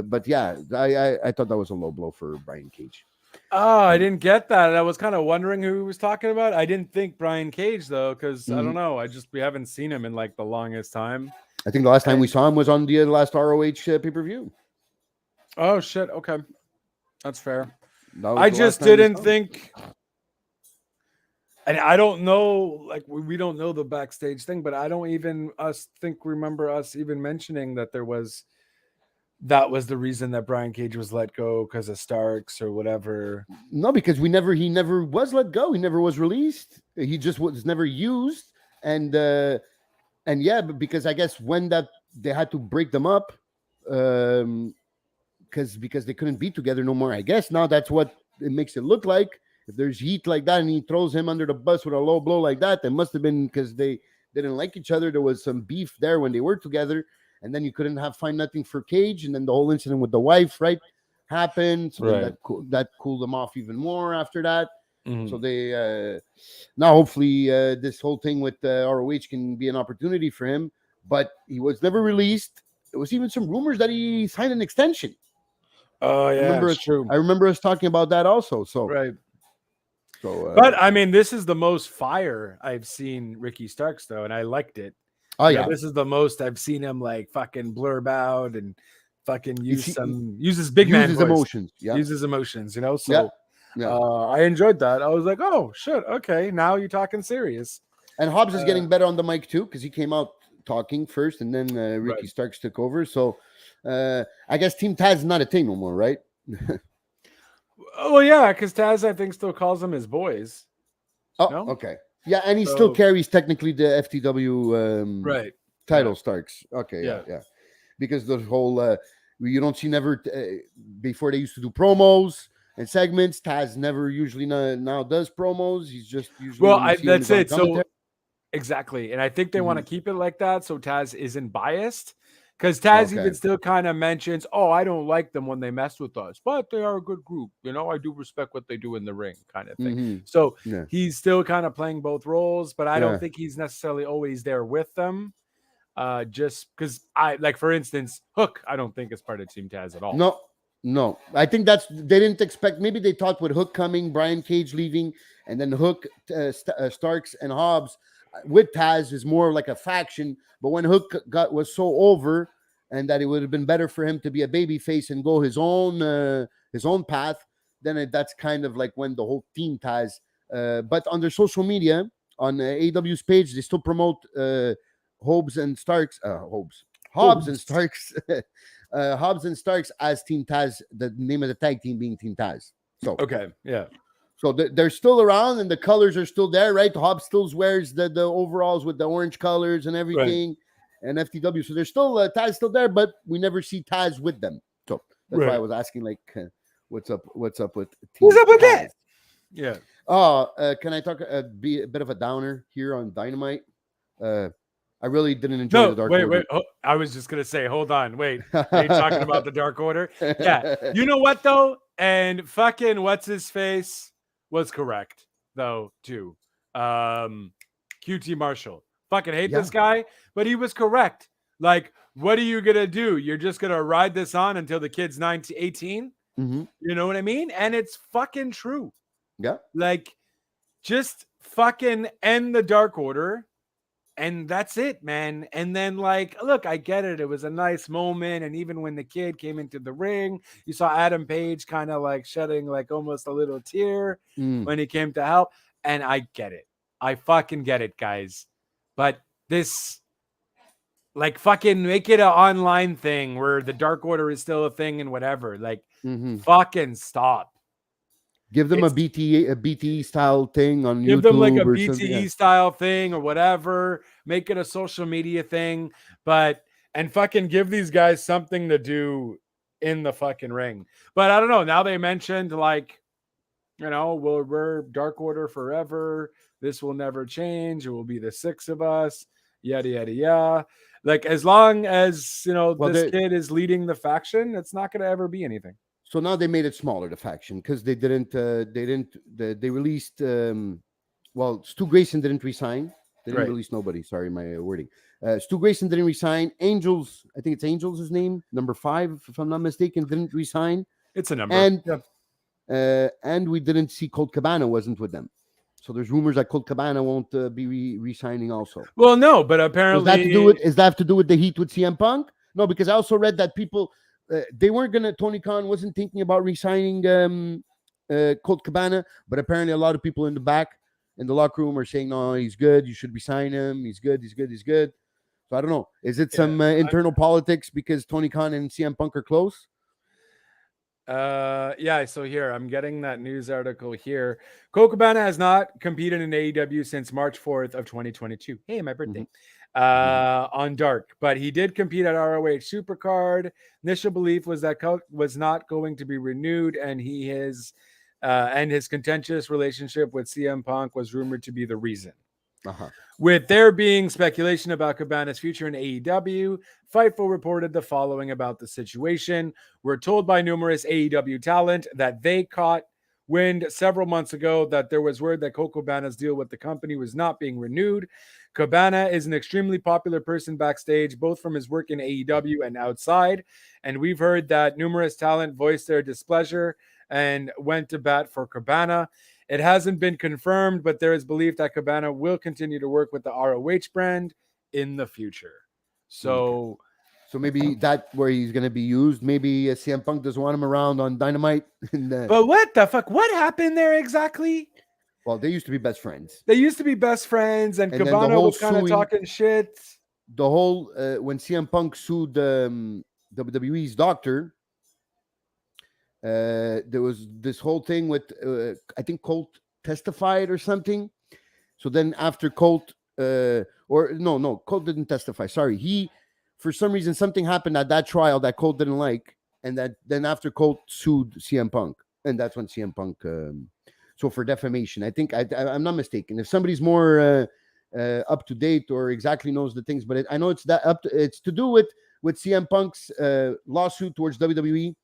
But yeah, I thought that was a low blow for Brian Cage. Oh, I didn't get that. I was kind of wondering who he was talking about. I didn't think Brian Cage though, because I don't know. We haven't seen him in like the longest time. I think the last time we saw him was on the last ROH pay-per-view. Oh shit! Okay, that's fair. I just didn't think. And I don't know, like we don't know the backstage thing, but I don't even remember us even mentioning that there was that was the reason that Brian Cage was let go because of Starks or whatever. No, because he never was let go. He never was released. He just was never used. And yeah, but because I guess when that they had to break them up, because they couldn't be together no more. I guess now that's what it makes it look like. If there's heat like that and he throws him under the bus with a low blow like that, it must have been because they didn't like each other. There was some beef there when they were together, and then you couldn't find nothing for Cage, and then the whole incident with the wife, right, happened. So then that cooled them off even more after that. Mhm. So they now hopefully this whole thing with ROH can be an opportunity for him, but he was never released. There was even some rumors that he signed an extension. Oh yeah, it's I true. remember us talking about that also. So Right. so But I mean, this is the most fire I've seen Ricky Starks though, and I liked it. oh You know, yeah, this is the most I've seen him like fucking blurb out and fucking he use his big man uses voice. emotions. Yeah, Use his emotions, you know. yeah, So yeah. I enjoyed that. I was like, oh shit, okay, now you're talking serious. And Hobbs is getting better on the mic too because he came out talking first, and then Ricky Right. Starks took over. So I guess Team Taz is not a thing no more, right? Oh well, yeah, because Taz I think still calls them his boys. Oh, No? okay. Yeah, and he still So- carries technically the FTW Right. title, Yeah. Starks. Okay, Yeah. yeah. Because the whole you don't see never before they used to do promos and segments. Taz never usually now does promos. He's just usually Well, when you see him, that's he's on it. So commentary. exactly, and I think they want to Mhm. keep it like that so Taz isn't biased. Because Taz Okay. even still kind of mentions, "Oh, I don't like them when they mess with us, but they are a good group. You know, I do respect what they do in the ring, kind of thing." Mhm. So Yeah. he's still kind of playing both roles, but I don't Yeah. think he's necessarily always there with them. Just because I like, for instance, Hook, I don't think is part of Team Taz at all. No. I think they didn't expect. Maybe they thought with Hook coming, Brian Cage leaving, and then Hook, Starks, and Hobbs with Taz is more like a faction. But when Hook was so over, and that it would have been better for him to be a baby face and go his own path, then that's kind of like when the whole team Taz. But on their social media, on AEW's page, they still promote Hobbs and Starks. Hobbs and Starks. Hobbs and Starks as Team Taz, the name of the tag team being Team Taz. So Okay, yeah. So they're still around and the colors are still there, right? Hobbs still wears the overalls with the orange colors and everything, and FTW. So there's still Taz still there, but we never see Taz with them. So that's why I was asking, like, what's up with Team What's up with Taz? that? Yeah. Can I talk be a bit of a downer here on Dynamite? I really didn't enjoy No, the Dark wait. Order. I was just gonna say, hold on, wait. Are you talking about the Dark Order? Yeah. You know what though? And fucking what's his face was correct though too. QT Marshall. Fucking hate this guy, but he was correct. Like, what are you gonna do? You're just gonna ride this on until the kid's 19, 18? Mm-hmm. You know what I mean? And it's fucking true. Yeah. Like, just fucking end the Dark Order. And that's it, man. And then, like, look, I get it. It was a nice moment. And even when the kid came into the ring, you saw Adam Page kind of like shedding like almost a little tear when he came to help. And I get it. I fucking get it, guys. But this, like, fucking make it an online thing where the Dark Order is still a thing and whatever. Like, fucking stop. Give them a BTE style thing on Give YouTube them like a or BTE something. style thing or whatever. Make it a social media thing, and fucking give these guys something to do in the fucking ring. But I don't know. Now they mentioned like, you know, we're Dark Order forever. This will never change. It will be the six of us. Yada yada yada. Like as long as you know this kid is leading the faction, it's not going to ever be anything. So now they made it smaller, the faction, because they released Stu Grayson didn't resign. They didn't release nobody. Sorry, my wording. Stu Grayson didn't resign. Angels, I think it's Angels, his name, number 5, if I'm not mistaken, didn't resign. It's a number. And we didn't see Colt Cabana wasn't with them. So there's rumors that Colt Cabana won't be re-signing also. Well, no, but apparently is that to do with the heat with CM Punk? No, because I also read that people they weren't gonna. Tony Khan wasn't thinking about re-signing Colt Cabana, but apparently a lot of people in the locker room are saying, "No, he's good. You should resign him. He's good. He's good. He's good." So I don't know. Is it some internal politics because Tony Khan and CM Punk are close? Yeah, so here I'm getting that news article here. Colt Cabana has not competed in AEW since March 4th of 2022. Hey, my birthday. On Dark, but he did compete at ROH Supercard. Initial belief was that Colt was not going to be renewed, and his contentious relationship with CM Punk was rumored to be the reason. With there being speculation about Cabana's future in AEW, Fightful reported the following about the situation. We're told by numerous AEW talent that they caught wind several months ago that there was word that Colt Cabana's deal with the company was not being renewed. Cabana is an extremely popular person backstage, both from his work in AEW and outside, and we've heard that numerous talent voiced their displeasure and went to bat for Cabana. It hasn't been confirmed, but there is belief that Cabana will continue to work with the ROH brand in the future. So maybe that's where he's going to be used. Maybe CM Punk doesn't want him around on Dynamite. But what the fuck? What happened there exactly? Well, they used to be best friends. And Cabana was kind of talking shit. The whole when CM Punk sued WWE's doctor, there was this whole thing with I think Colt testified or something. So then after Colt Colt didn't testify. Sorry, he for some reason something happened at that trial that Colt didn't like, and that then after Colt sued CM Punk, and that's when CM Punk. So for defamation, I think I'm not mistaken. If somebody's more up to date or exactly knows the things, but I know it's it's to do with CM Punk's lawsuit towards WWE.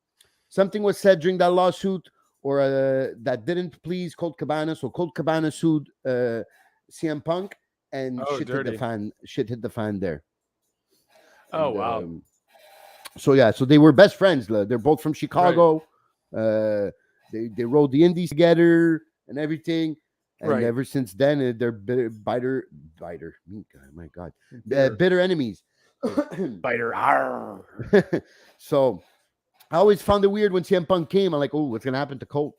Something was said during that lawsuit or that didn't please Colt Cabana. So Colt Cabana sued CM Punk, and shit hit the fan there. Oh, wow. So they were best friends. They're both from Chicago. Right. They rode the Indies together and everything. And ever since then, they're bitter. My God. Bitter enemies. Biter. So I always found it weird when CM Punk came. I'm like, oh, what's gonna happen to Colt?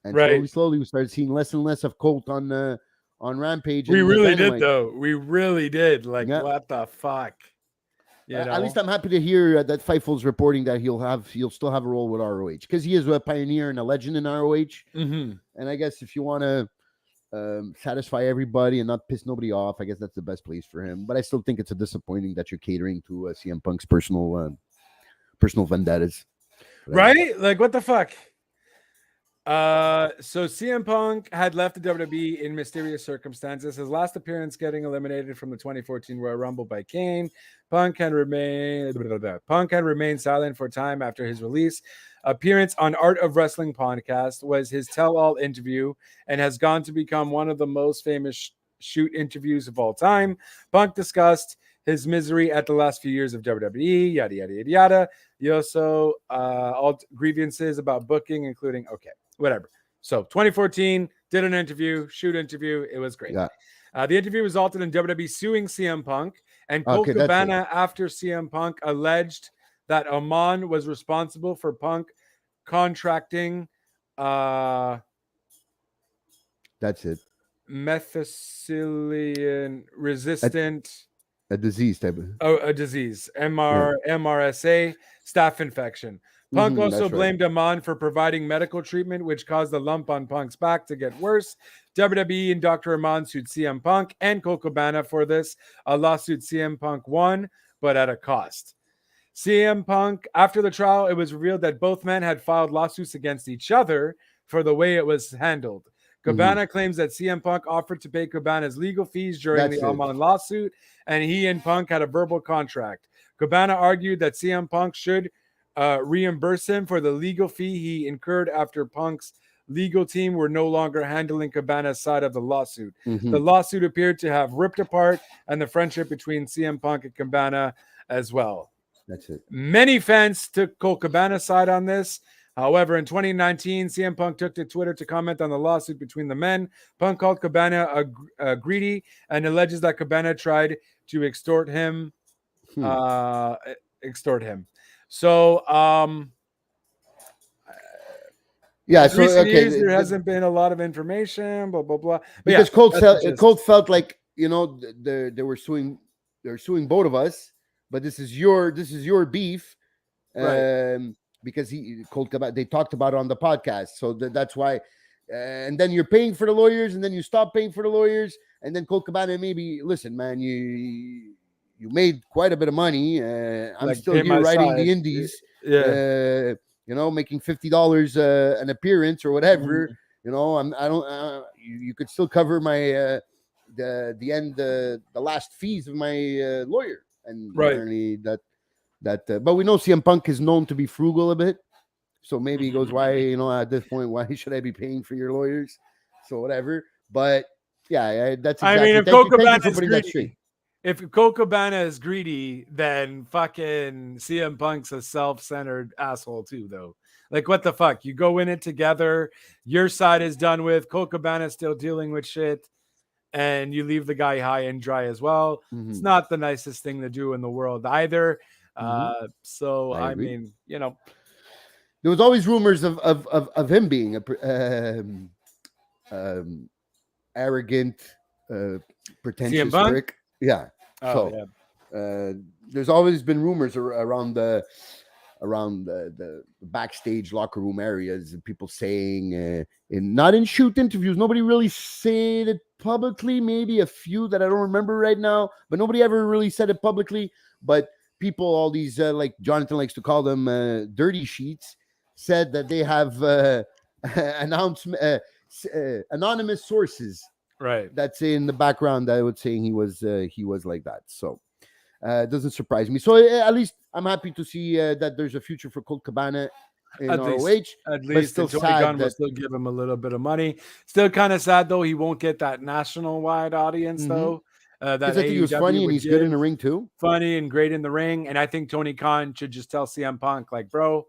And slowly we started seeing less and less of Colt on Rampage. We really did, though. We really did. Like, what the fuck? At least I'm happy to hear that Fightful's reporting that he'll still have a role with ROH because he is a pioneer and a legend in ROH. And I guess if you want to satisfy everybody and not piss nobody off, I guess that's the best place for him. But I still think it's a disappointing that you're catering to CM Punk's personal vendettas. Right? Like, what the fuck? So CM Punk had left the WWE in mysterious circumstances. His last appearance getting eliminated from the 2014 Royal Rumble by Kane. Punk had remained silent for a time after his release. Appearance on Art of Wrestling podcast was his tell-all interview and has gone to become one of the most famous shoot interviews of all time. Punk discussed his misery at the last few years of WWE, yada, yada, yada, yada. He also all grievances about booking, including, whatever. So 2014, did an interview, shoot interview. It was great. Yeah. The interview resulted in WWE suing CM Punk and Colt Cabana after CM Punk alleged that Amon was responsible for Punk contracting that's it. Methicillin resistant a disease type of a disease. MRSA staph infection. Punk also blamed Amon for providing medical treatment, which caused the lump on Punk's back to get worse. WWE and Dr. Amon sued CM Punk and Colt Cabana for this. A lawsuit CM Punk won, but at a cost. CM Punk, after the trial, it was revealed that both men had filed lawsuits against each other for the way it was handled. Cabana claims that CM Punk offered to pay Cabana's legal fees during the Amon lawsuit, and he and Punk had a verbal contract. Cabana argued that CM Punk should reimburse him for the legal fee he incurred after Punk's legal team were no longer handling Cabana's side of the lawsuit. The lawsuit appeared to have ripped apart and the friendship between CM Punk and Cabana as well. That's it. Many fans took Colt Cabana's side on this. However, in 2019, CM Punk took to Twitter to comment on the lawsuit between the men. Punk called Cabana greedy and alleges that Cabana tried to extort him. So, there hasn't been a lot of information, blah blah blah. Because Colt felt like they were suing they're suing both of us, but this is your beef, Right. because Colt Cabana, they talked about it on the podcast, so that's why. And then you're paying for the lawyers, and then you stop paying for the lawyers, and then Colt Cabana, maybe, listen, man, you made quite a bit of money. I'm Like still pay here my riding side. the Indies, Yeah. making $50 an appearance or whatever. Mhm. I don't. You could still cover my the last fees of my lawyer, and Right. apparently but we know CM Punk is known to be frugal a bit, so maybe he goes, why, at this point, why should I be paying for your lawyers? So whatever, but yeah, that's I mean, exactly. if Thank you for is putting that straight. greedy, if Colt Cabana is greedy, then fucking CM Punk's a self-centered asshole too, though. Like, what the fuck? You go in it together. Your side is done with. Colt Cabana's still dealing with shit, and you leave the guy high and dry as well. It's Mm-hmm. not the nicest thing to do in the world either. Mm-hmm. So I I agree. mean, There was always rumors of him being um, arrogant, CM pretentious Punk. prick. Yeah. Oh So yeah. there's always been rumors around the backstage locker room areas, and people saying, not in shoot interviews, nobody really said it publicly, maybe a few that I don't remember right now, but nobody ever really said it publicly. But people, all these like Jonathan likes to call them dirty sheets, said that they have anonymous sources Right. that's in the background that would say he was like that. So it doesn't surprise me. So at least I'm happy to see that there's a future for Colt Cabana in ROH. At But least, still and Tony sad Gunn will that still give him a little bit of money. Still kind of sad though, he won't get that national wide audience though. That because I think he was AEW funny and would he's good in give. the ring too. Funny and great in the ring. And I think Tony Khan should just tell CM Punk, like, bro,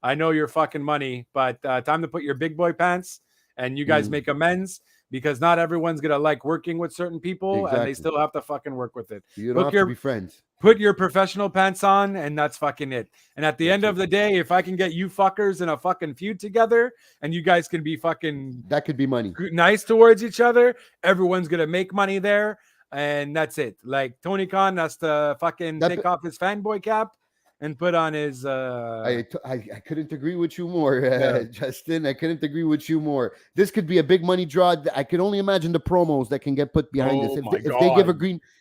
I know you're fucking money, but time to put your big boy pants and you guys make amends, because not everyone's gonna like working with certain people and they Exactly. still have to fucking work with it. You don't have to be friends. Put your professional pants on, and that's fucking it. And at the end of the day, if I can get you fuckers in a fucking feud together and you guys can be fucking That could be money. nice towards each other, everyone's gonna make money there. And that's it. Like Tony Khan has to fucking take off his fanboy cap and put on his I couldn't agree with you more, Yeah. Justin. I couldn't agree with you more. This could be a big money draw. I could only imagine the promos that can get put behind this.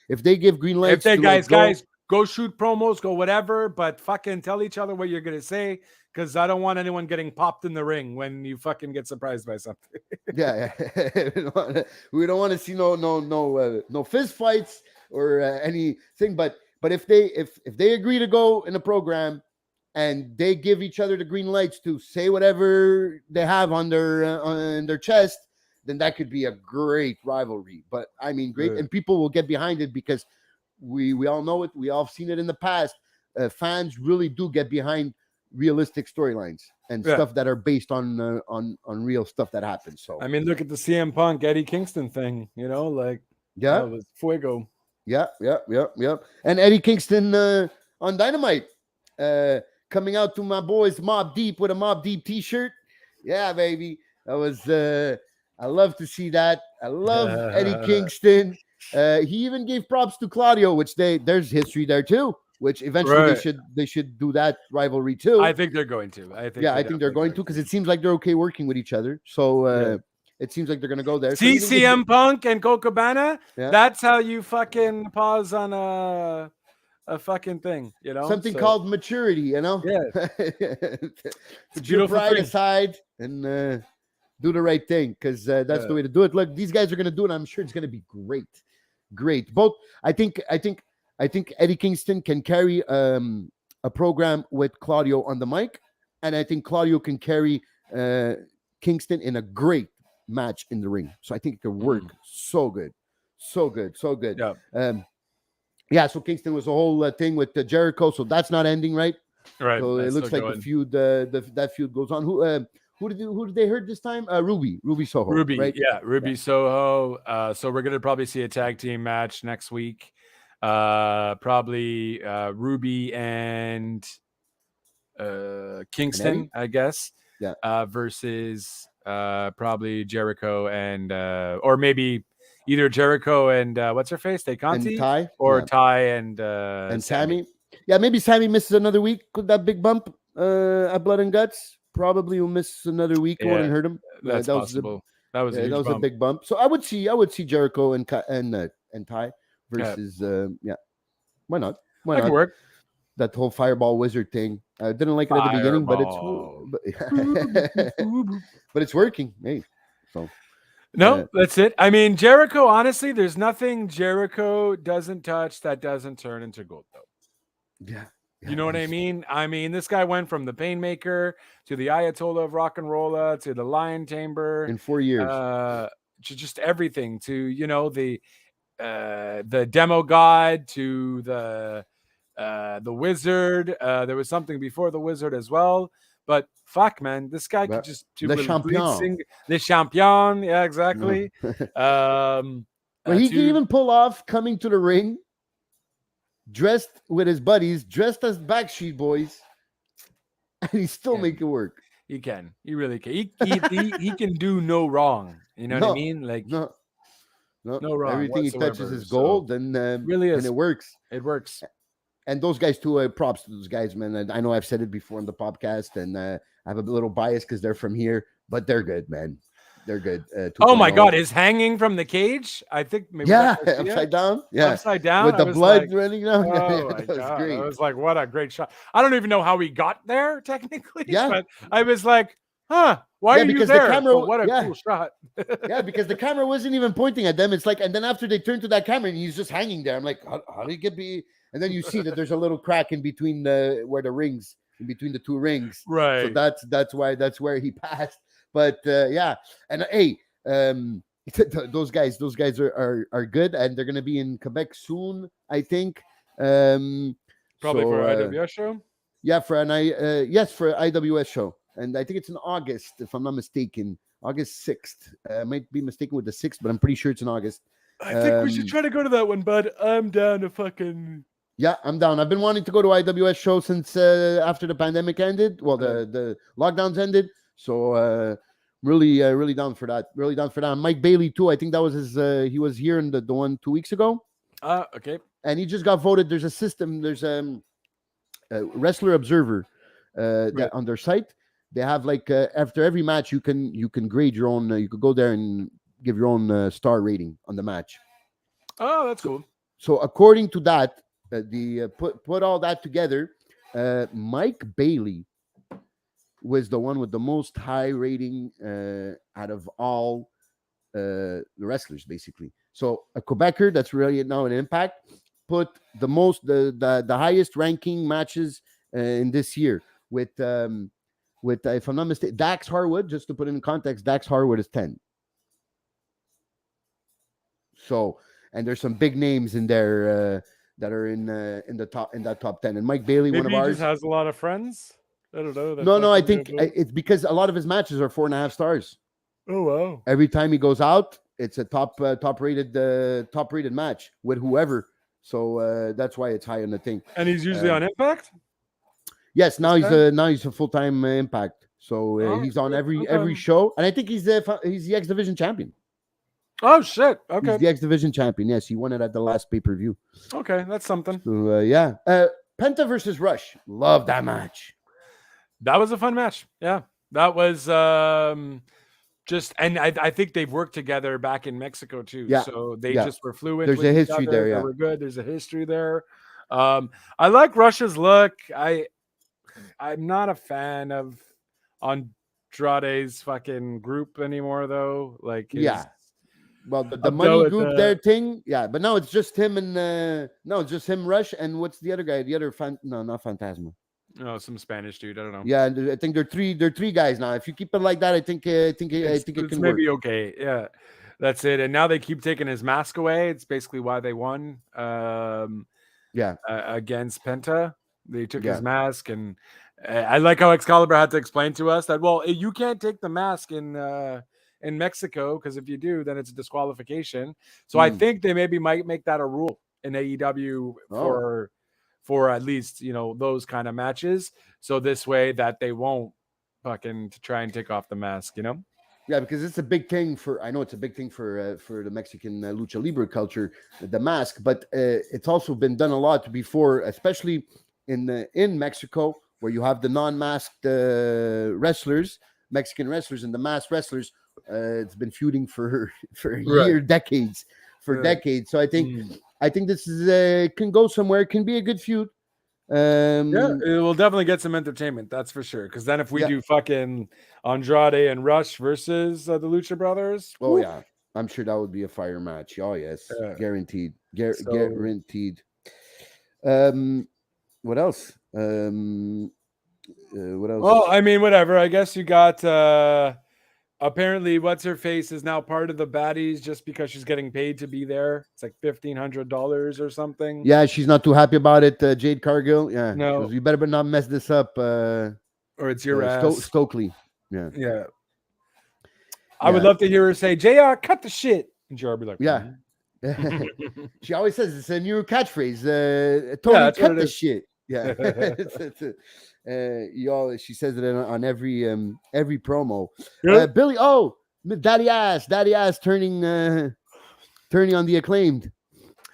If they give green lights, guys, go shoot promos, go whatever, but fucking tell each other what you're gonna say, because I don't want anyone getting popped in the ring when you fucking get surprised by something. Yeah, we don't want to see no fist fights or anything. But if they agree to go in a program and they give each other the green lights to say whatever they have on their chest, then that could be a great rivalry. But I mean, great, and people will get behind it because we all know it. We all seen it in the past. Fans really do get behind realistic storylines and stuff that are based on real stuff that happens. So I mean, look at the CM Punk Eddie Kingston thing. That was fuego. Yeah. And Eddie Kingston on Dynamite coming out to my boys Mobb Deep with a Mobb Deep t-shirt. Yeah, baby. That was I love to see that. I love Eddie Kingston. He even gave props to Claudio, which there's history there too, which eventually they should do that rivalry too. I think they're going to. I think they're going to, because it seems like they're okay working with each other. So it seems like they're going to go there. See, CM Punk and Colt Cabana, that's how you fucking pause on a fucking thing, something called maturity, Yeah. Put your pride aside and do the right thing, because that's the way to do it. Look, these guys are going to do it. I'm sure it's going to be great. Both. I think Eddie Kingston can carry a program with Claudio on the mic, and I think Claudio can carry Kingston in a great match in the ring. So I think it could work so good. Yeah. So Kingston was a whole thing with Jericho, so that's not ending, right? Right. So it looks like the feud that feud goes on. Who did they hurt this time? Ruby Soho. Ruby, right? Yeah, Ruby Soho. So we're gonna probably see a tag team match next week. Probably Ruby and Kingston, I guess. Yeah. Versus probably Jericho and or maybe either Jericho and what's her face, and Conti, Ty, or yeah, Ty and and Sammy. Sammy. Yeah, maybe Sammy misses another week with that big bump at Blood and Guts. Probably will miss another week. It Yeah, wouldn't hurt him. that's possible. That was a That huge was a bump. big bump. So I would see Jericho and Ty Yeah, versus yeah. Why not? Why that could not? work. That whole fireball wizard thing. I didn't like it at the beginning, but it's Fireball. but it's working. Hey, so No, that's it. I mean, Jericho, honestly, there's nothing Jericho doesn't touch that doesn't turn into gold, though. yeah, You know what I mean? I mean, this guy went from the Painmaker to the Ayatollah of Rock and Rolla to the Lion Tamer, in 4 years. to just everything, to the Demo God, to the Wizard. There was something before the Wizard as well. But fuck, man, this guy could But just the champion. the champion. Yeah, exactly. But he can even pull off coming to the ring dressed with his buddies, dressed as Backstreet Boys, and he still make it work. He can. He really can. He can do no wrong. You know what I mean? Like no wrong. Everything whatsoever. he touches is gold, So, and really is. and it works. It works. And those guys too. Props to those guys, man. And I know I've said it before in the podcast, and I have a little bias because they're from here, but they're good, man. They're good. Oh my God, is hanging from the cage? I think maybe upside down. Yeah, upside down with the blood running down. Oh that was God. great. I was like, what a great shot. I don't even know how he got there technically. Yeah, but I was like, why are you there? The camera, what a cool shot. Yeah, because the camera wasn't even pointing at them. It's like, and then after they turn to that camera, and he's just hanging there. I'm like, how did he get be? And then you see that there's a little crack in between where the rings, in between the two rings. Right. So that's where he passed. But yeah, and hey, those guys are good, and they're gonna be in Quebec soon, I think. Probably for an IWS show. Yeah, for an IWS show, and I think it's in August, if I'm not mistaken. August 6th. I might be mistaken with the 6th, but I'm pretty sure it's in August. I think we should try to go to that one, bud. I'm down to fucking. Yeah, I'm down. I've been wanting to go to IWS show since after the pandemic ended. Well, the lockdowns ended. So really down for that. Really down for that. Mike Bailey too. I think that was his. He was here in the one 2 weeks ago. Okay. And he just got voted. There's a system. There's a Wrestler Observer that on their site. They have like after every match you can grade your own. You could go there and give your own star rating on the match. Oh, that's cool. So according to that, put all that together, Mike Bailey was the one with the most high rating out of all the wrestlers, basically. So a Quebecer that's really now an Impact put the highest ranking matches in this year with if I'm not mistaken, Dax Harwood. Just to put it in context, Dax Harwood is 10. So, and there's some big names in there that are in that top 10. And Mike Bailey, Maybe one of ours, just has a lot of friends. I don't know. No, I think it's because a lot of his matches are 4.5 stars. Oh wow! Every time he goes out, it's a top rated match with whoever. So that's why it's high on the thing. And he's usually on Impact. Yes, now he's a full-time Impact. So he's on every show, and I think he's the X Division champion. Oh shit! Okay, he's the X Division champion. Yes, he won it at the last pay-per-view. Okay, that's something. So, yeah, Penta versus Rush. Love that match. That was a fun match. Yeah, that was just, and I think they've worked together back in Mexico too. Yeah. So they just were fluent. There's a history there. Yeah, they were good. There's a history there. I like Rush's look. I'm not a fan of Andrade's fucking group anymore, though. Like, well, the money group there thing, but now it's just him and it's just him, Rush, and what's the other guy? The other not Phantasma. No, some Spanish dude. I don't know. Yeah, I think they're three guys now. If you keep it like that, I think it can maybe work. Okay. Yeah, that's it. And now they keep taking his mask away. It's basically why they won. Against Penta, they took his mask, and I like how Excalibur had to explain to us that you can't take the mask in Mexico, because if you do, then it's a disqualification. So I think they maybe might make that a rule in AEW for at least those kind of matches. So this way that they won't fucking try and take off the mask. Yeah, because it's a big thing I know it's a big thing for the Mexican lucha libre culture, the mask, but it's also been done a lot before, especially in Mexico, where you have the non-masked wrestlers, Mexican wrestlers, and the masked wrestlers. It's been feuding for Right. decades, Right. So I think this is can go somewhere. It can be a good feud. Yeah, it will definitely get some entertainment. That's for sure. Because then if we Yeah. do fucking Andrade and Rush versus the Lucha Brothers, Oh yeah, I'm sure that would be a fire match. Oh yes, guaranteed, so guaranteed. What else? What else? well, I mean, whatever. I guess you got apparently what's her face is now part of the baddies just because she's getting paid to be there. It's like $1,500 or something. Yeah, she's not too happy about it. Jade Cargill. Yeah, No. she goes, you better but not mess this up. Or it's your ass. Stokely. Yeah. Yeah. I would love to hear her say, JR, cut the shit. And JR be like, yeah. She always says it's a new catchphrase. Yeah, Tony, cut the shit. Yeah. She says it on every promo. Billy, daddy ass turning on the Acclaimed.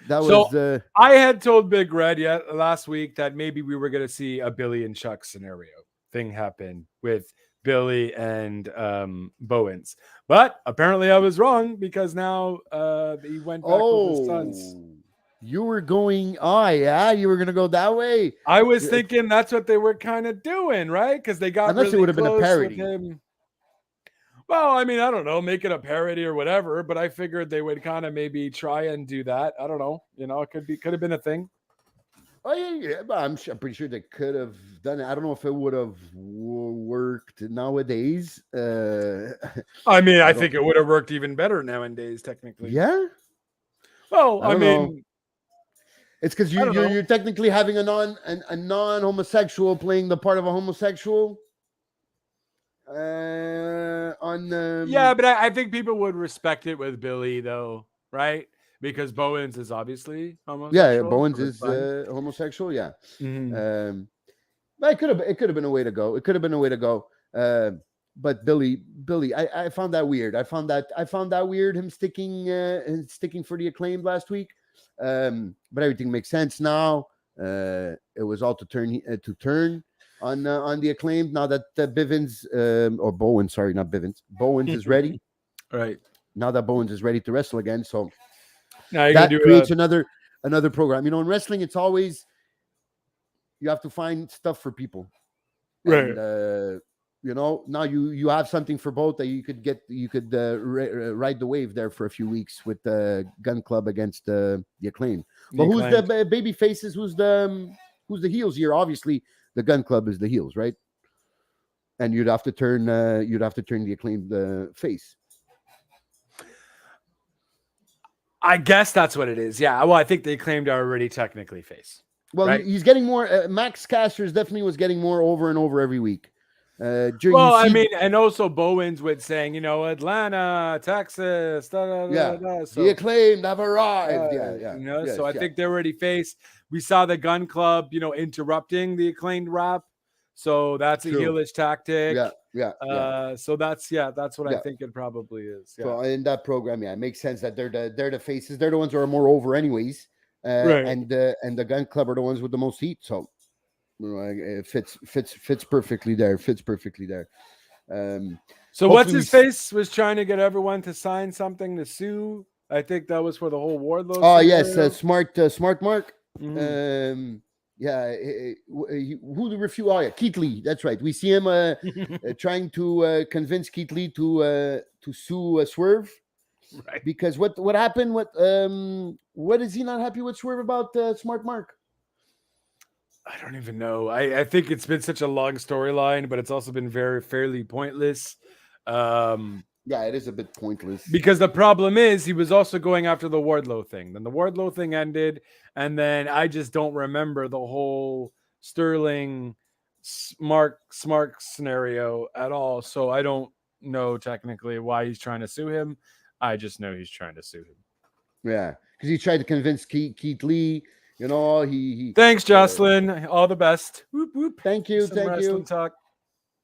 That was I had told Big Red last week that maybe we were going to see a Billy and Chuck scenario thing happen with Billy and Bowens, but apparently I was wrong because now he went back with his sons. You were going, you were gonna go that way. I was thinking that's what they were kind of doing, right? Because they got unless really it would have been a parody. Him. Well, I mean, I don't know, make it a parody or whatever, but I figured they would kind of maybe try and do that. I don't know, it could have been a thing. Oh yeah, but I'm pretty sure they could have done it. I don't know if it would have worked nowadays. I mean, I think it would have worked even better nowadays, technically. Yeah. Well, I mean, know. It's because you're technically having a non-homosexual playing the part of a homosexual. Yeah, but I think people would respect it with Billy though, right? Because Bowens is obviously homosexual. Yeah, Bowens is homosexual. Yeah, mm-hmm. But it could have been a way to go. But Billy, I found that weird. I found that weird. Him sticking for the Acclaimed last week. But everything makes sense now. It was all to turn on the Acclaimed now that Bivens or Bowens, sorry, not Bivens. Bowens is ready. Right now that Bowens is ready to wrestle again, so. Now that creates another program. In wrestling, it's always you have to find stuff for people, right? And, now you have something for both that you could ride the wave there for a few weeks with the Gun Club against the Acclaim. But who's the baby faces? Who's the heels here? Obviously, the Gun Club is the heels, right? And you'd have to turn the Acclaim face. I guess that's what it is. Yeah. Well, I think they claimed already technically face. Well, right? He's getting more. Max Caster's definitely was getting more over and over every week. I mean, and also Bowens with saying, Atlanta, Texas, so, the Acclaimed have arrived. Yes, I think they're already face. We saw the Gun Club, interrupting the Acclaimed rap. So that's a heelish tactic. Yeah. So that's what I think it probably is. Yeah. So in that program, it makes sense that they're the faces. They're the ones who are more over, anyways. Right. And the Gun Club are the ones with the most heat. So it fits perfectly there. So what's his face was trying to get everyone to sign something to sue. I think that was for the whole Wardlow. Oh yes, smart Mark. Mm-hmm. Who to refute? Oh yeah, Keith Lee. That's right. We see him trying to convince Keith Lee to sue Swerve, right? Because what happened? What is he not happy with Swerve about Smart Mark? I don't even know. I think it's been such a long storyline, but it's also been fairly pointless. Yeah, it is a bit pointless. Because the problem is he was also going after the Wardlow thing. Then the Wardlow thing ended, and then I just don't remember the whole Sterling Smart scenario at all. So I don't know technically why he's trying to sue him. I just know he's trying to sue him. Yeah, because he tried to convince Keith Lee. He Thanks, Jocelyn. All the best. Whoop, whoop. Thank you. Talk.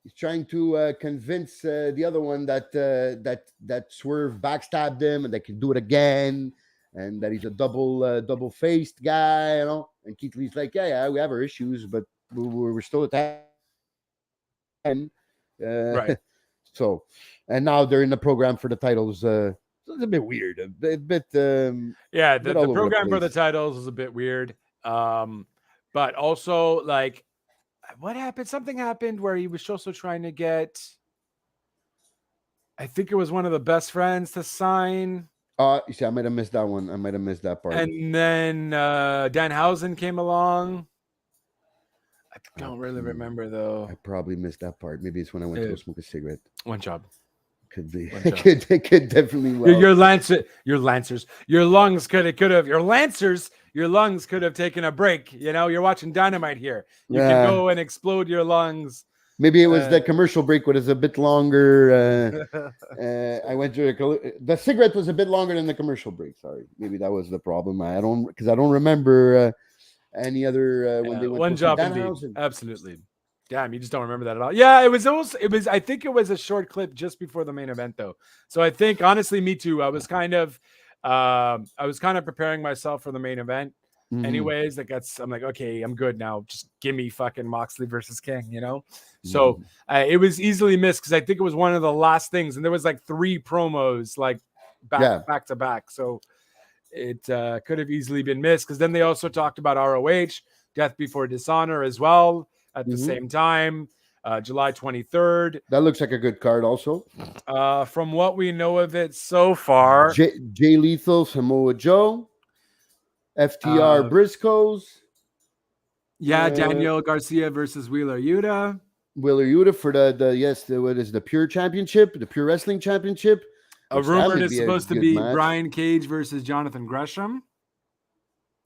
He's trying to convince the other one that that Swerve backstabbed him and they can do it again, and that he's a double faced guy, you know. And Keith Lee's like, yeah, we have our issues, but we're still a tag. Right. So, and now they're in the program for the titles. So it's a bit weird, a bit. Yeah, bit the all over program for the place. titles is a bit weird. But also, like, what happened? Something happened where he was also trying to get, I think it was one of the best friends to sign. You see, I might have missed that one. I might have missed that part. And then Danhausen came along. I don't really remember though. I probably missed that part. Maybe it's when I went to go smoke a cigarette. One job. Could be. One job. It could definitely. Well. Your lungs could have taken a break. You know, you're watching Dynamite here. You can go and explode your lungs. Maybe it was the commercial break was a bit longer. I went to the cigarette was a bit longer than the commercial break. Sorry, maybe that was the problem. I don't remember any other when they went one to job indeed. Absolutely. Damn, you just don't remember that at all. Yeah, it was. I think it was a short clip just before the main event, though. So I think, honestly, me too. I was kind of preparing myself for the main event. Mm-hmm. Anyways, I'm like, okay, I'm good now. Just give me fucking Moxley versus King, you know? Mm-hmm. So it was easily missed because I think it was one of the last things. And there was like 3 promos like back to back. So it could have easily been missed because then they also talked about ROH, Death Before Dishonor as well at the same time, July 23rd. That looks like a good card also. From what we know of it so far. Jay Lethal, Samoa Joe. FTR Briscoes. Yeah, Daniel Garcia versus Wheeler Yuta. Wheeler Yuta for the Pure Championship, the Pure Wrestling Championship. A rumor is supposed to be Brian Cage versus Jonathan Gresham.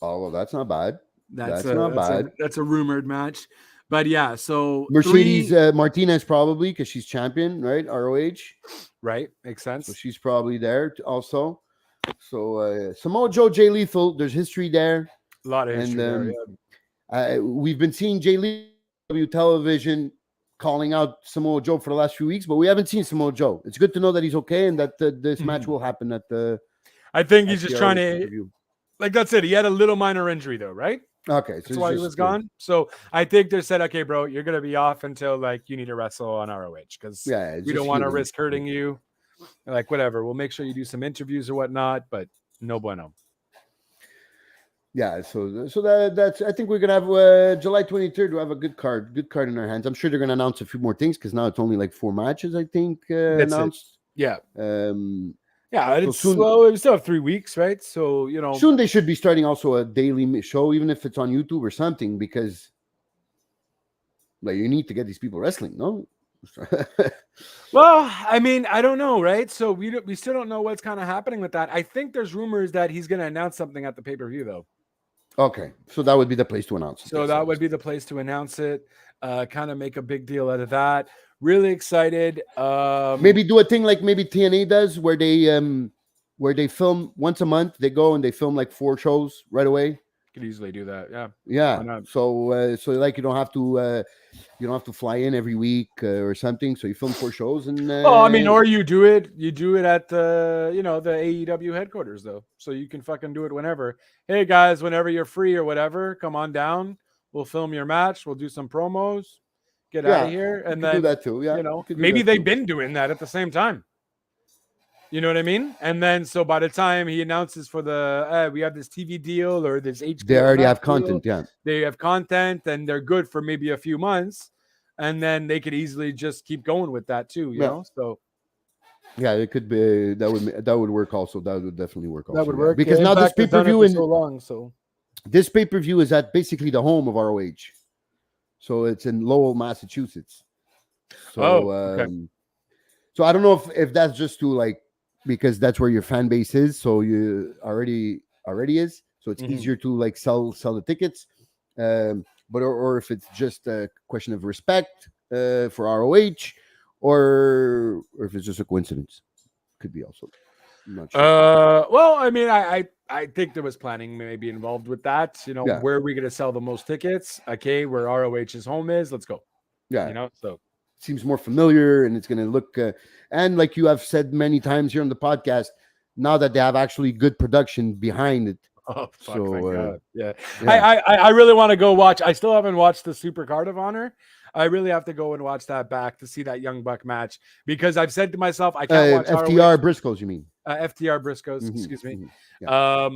Oh, well, that's not bad. That's not bad. That's a rumored match. But yeah, so Mercedes Martinez probably because she's champion, right? ROH. Right, makes sense. So she's probably there also. So Samoa Joe, Jay Lethal, there's history there. A lot of history there, yeah. We've been seeing Jay Lethal television calling out Samoa Joe for the last few weeks, but we haven't seen Samoa Joe. It's good to know that he's okay and that this match will happen at the. I think he's just trying to, like that's it. He had a little minor injury though, right? Okay, so that's why he was gone. So I think they said, okay, bro, you're gonna be off until like you need to wrestle on ROH because we don't want to risk hurting you. Like whatever, we'll make sure you do some interviews or whatnot, but no bueno. Yeah, so that's. I think we're gonna have July 23rd. We'll have a good card in our hands. I'm sure they're gonna announce a few more things because now it's only like 4 matches. I think announced. Yeah. Yeah, it's we still have 3 weeks, right? So soon they should be starting also a daily show, even if it's on YouTube or something, because like you need to get these people wrestling, no? Well, I mean, I don't know, right? So we still don't know what's kind of happening with that. I think there's rumors that he's going to announce something at the pay-per-view, though. Okay, so that would be the place to announce it. So that would be the place to announce it. Kind of make a big deal out of that. Really excited. Maybe do a thing like maybe TNA does, where they film once a month. They go and they film like 4 shows right away. Could easily do that. Yeah. So like you don't have to fly in every week or something. So you film 4 shows and. I mean, or you do it at the the AEW headquarters though, so you can fucking do it whenever. Hey guys, whenever you're free or whatever, come on down. We'll film your match. We'll do some promos. Get out of here, and then do that too. Yeah, maybe they've been doing that at the same time. You know what I mean? And then, so by the time he announces for the, we have this TV deal or this HBO, they already have content. Yeah, they have content, and they're good for maybe a few months, and then they could easily just keep going with that too. You know, so yeah, it could be that would work also. That would definitely work. Also, that would work because now this pay-per-view is so long. So this pay-per-view is at basically the home of ROH, so it's in Lowell, Massachusetts. So, okay. So I don't know if that's just to like. Because that's where your fan base is, so you already is. So it's easier to like sell the tickets, but or if it's just a question of respect for ROH, or if it's just a coincidence, could be also. I'm not sure. Well, I mean, I think there was planning maybe involved with that. Where are we going to sell the most tickets? Okay, where ROH's home is, let's go. Yeah, so. seems more familiar, and it's going to look. And like you have said many times here on the podcast, now that they have actually good production behind it. Oh, fuck, So, thank God. Yeah. yeah. I really want to go watch. I still haven't watched the Super Card of Honor. I really have to go and watch that back to see that Young Buck match, because I've said to myself, I can't watch FTR Briscoes, you mean? FTR Briscoes, excuse me. Yeah.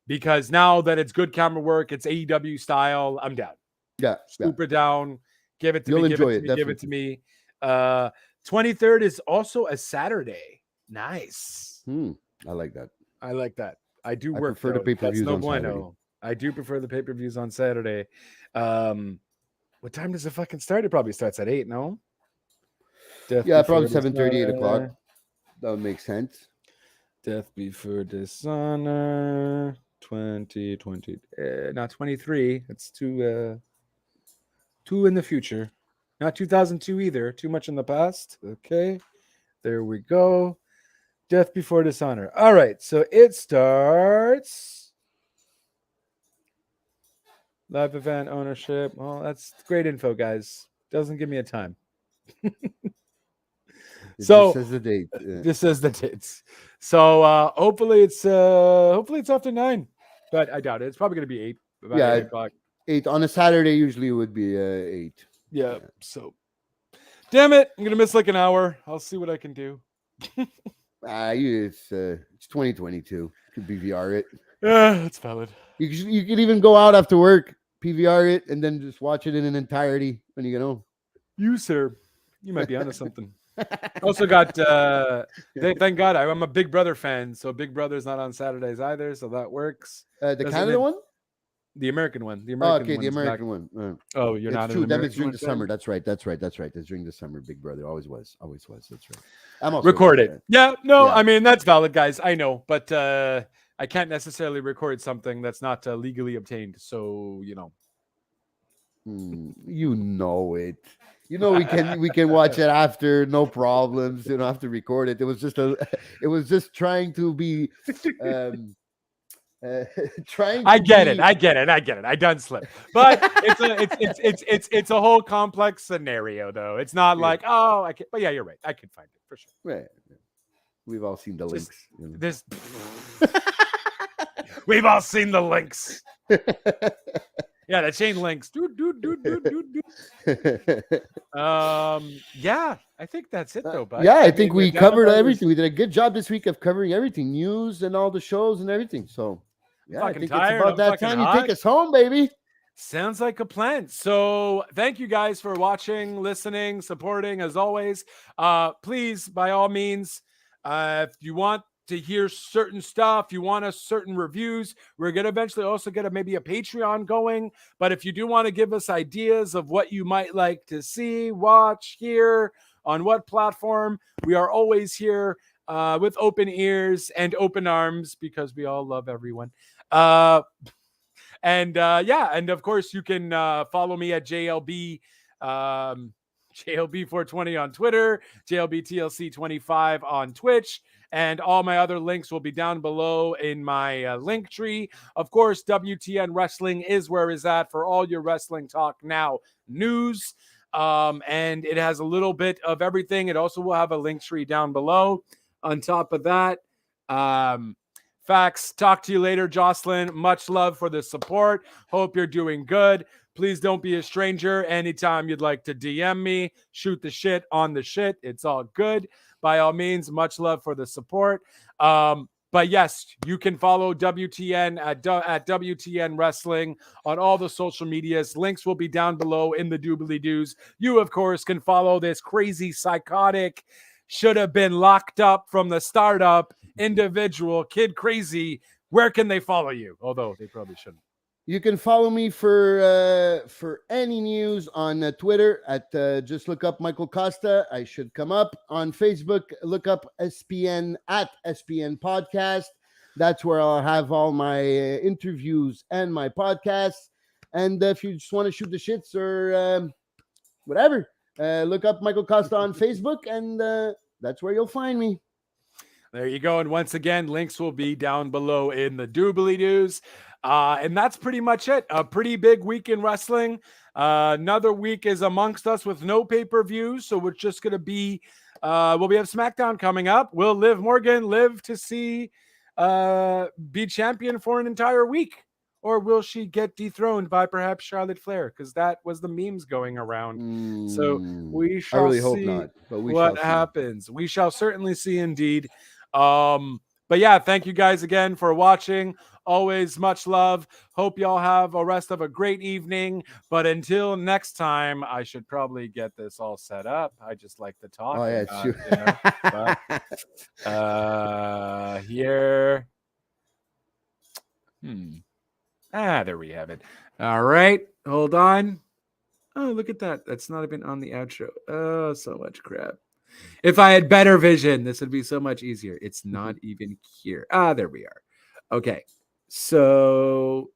Because now that it's good camera work, it's AEW style, I'm down. Yeah. Super down. Give it to You'll me. enjoy it. Give it to me. 23rd is also a Saturday. Nice. I like that. I like that. I do work. I prefer the pay-per-views on Saturday. I do prefer the pay-per-views on Saturday. What time does it fucking start? It probably starts at 8, no? Probably 7:30, 8 o'clock. That would make sense. Death Before Dishonor 2020. Not 23. It's two in the future. Not 2002 either. Too much in the past. Okay. There we go. Death Before Dishonor. All right. So it starts. Live event ownership. Well, that's great info, guys. Doesn't give me a time. This says the date. This says the dates. So hopefully it's after 9, but I doubt it. It's probably gonna be 8. About 8 o'clock. 8 on a Saturday usually would be 8. Yeah. So, damn it, I'm gonna miss like an hour. I'll see what I can do. It's 2022. Could PVR it. Yeah, that's valid. You could even go out after work, PVR it, and then just watch it in an entirety when you get home. You, sir, you might be onto something. Also got thank God I'm a Big Brother fan, so Big Brother's not on Saturdays either, so that works. The Canada one? The American one. The American one. Oh, you're not. True. That is during the summer. That's right. That's during the summer. Big Brother always was. That's right. I'm also recorded. I mean that's valid, guys. I know, but I can't necessarily record something that's not legally obtained. So you know it. We can watch it after, no problems. You don't have to record it. It was just trying to be. I get it. I done slip, but it's a whole complex scenario, though. It's not like I can. But yeah, you're right. I can find it for sure. Right. We've all seen the links. We've all seen the links. Yeah, the chain links. Yeah, I think that's it though. Bud. Yeah, I think we covered everything. We did a good job this week of covering everything, news and all the shows and everything. So yeah, I think it's about that time you take us home, baby. Sounds like a plan. So thank you guys for watching, listening, supporting as always. Please, by all means, if you want to hear certain stuff, you want us certain reviews, we're going to eventually also get maybe a Patreon going. But if you do want to give us ideas of what you might like to see, watch, hear, on what platform, we are always here with open ears and open arms, because we all love everyone. And of course you can follow me at JLB JLB420 on Twitter, JLBTLC25 on Twitch, and all my other links will be down below in my link tree. Of course, WTN Wrestling is where is at for all your wrestling talk now news. And it has a little bit of everything. It also will have a link tree down below. On top of that, facts. Talk to you later, Jocelyn. Much love for the support. Hope you're doing good. Please don't be a stranger. Anytime you'd like to DM me, shoot the shit on the shit. It's all good. By all means, much love for the support. But yes, you can follow WTN at WTN Wrestling on all the social medias. Links will be down below in the doobly-doos. You, of course, can follow this crazy, psychotic, should have been locked up from the startup individual, Kid Crazy. Where can they follow you? Although they probably shouldn't. You can follow me for any news on Twitter at just look up Michael Costa. I should come up. On Facebook, look up SPN at SPN Podcast. That's where I'll have all my interviews and my podcasts. And if you just want to shoot the shits or whatever, look up Michael Costa on Facebook, and that's where you'll find me. There you go. And once again, links will be down below in the doobly-doos. And that's pretty much it. A pretty big week in wrestling. Another week is amongst us with no pay-per-view. So we're just going to be, we'll have SmackDown coming up. Will Liv Morgan live to see be champion for an entire week? Or will she get dethroned by perhaps Charlotte Flair? Because that was the memes going around. So we shall I really see hope not, but what happens. We shall certainly see indeed. But yeah, thank you guys again for watching. Always much love. Hope y'all have a rest of a great evening. But until next time, I should probably get this all set up. I just like to talk. Oh, yeah, about, here. There we have it. All right. Hold on. Oh, look at that. That's not even on the outro. Oh, so much crap. If I had better vision, this would be so much easier. It's not even here. There we are. Okay. So,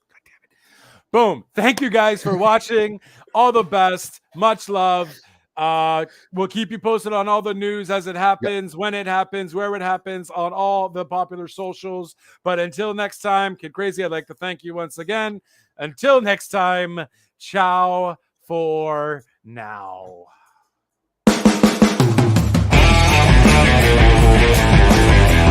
God damn it. Boom. Thank you guys for watching. All the best. Much love. We'll keep you posted on all the news as it happens, when it happens, where it happens, on all the popular socials. But until next time, Kid Crazy, I'd like to thank you once again. Until next time, ciao for now.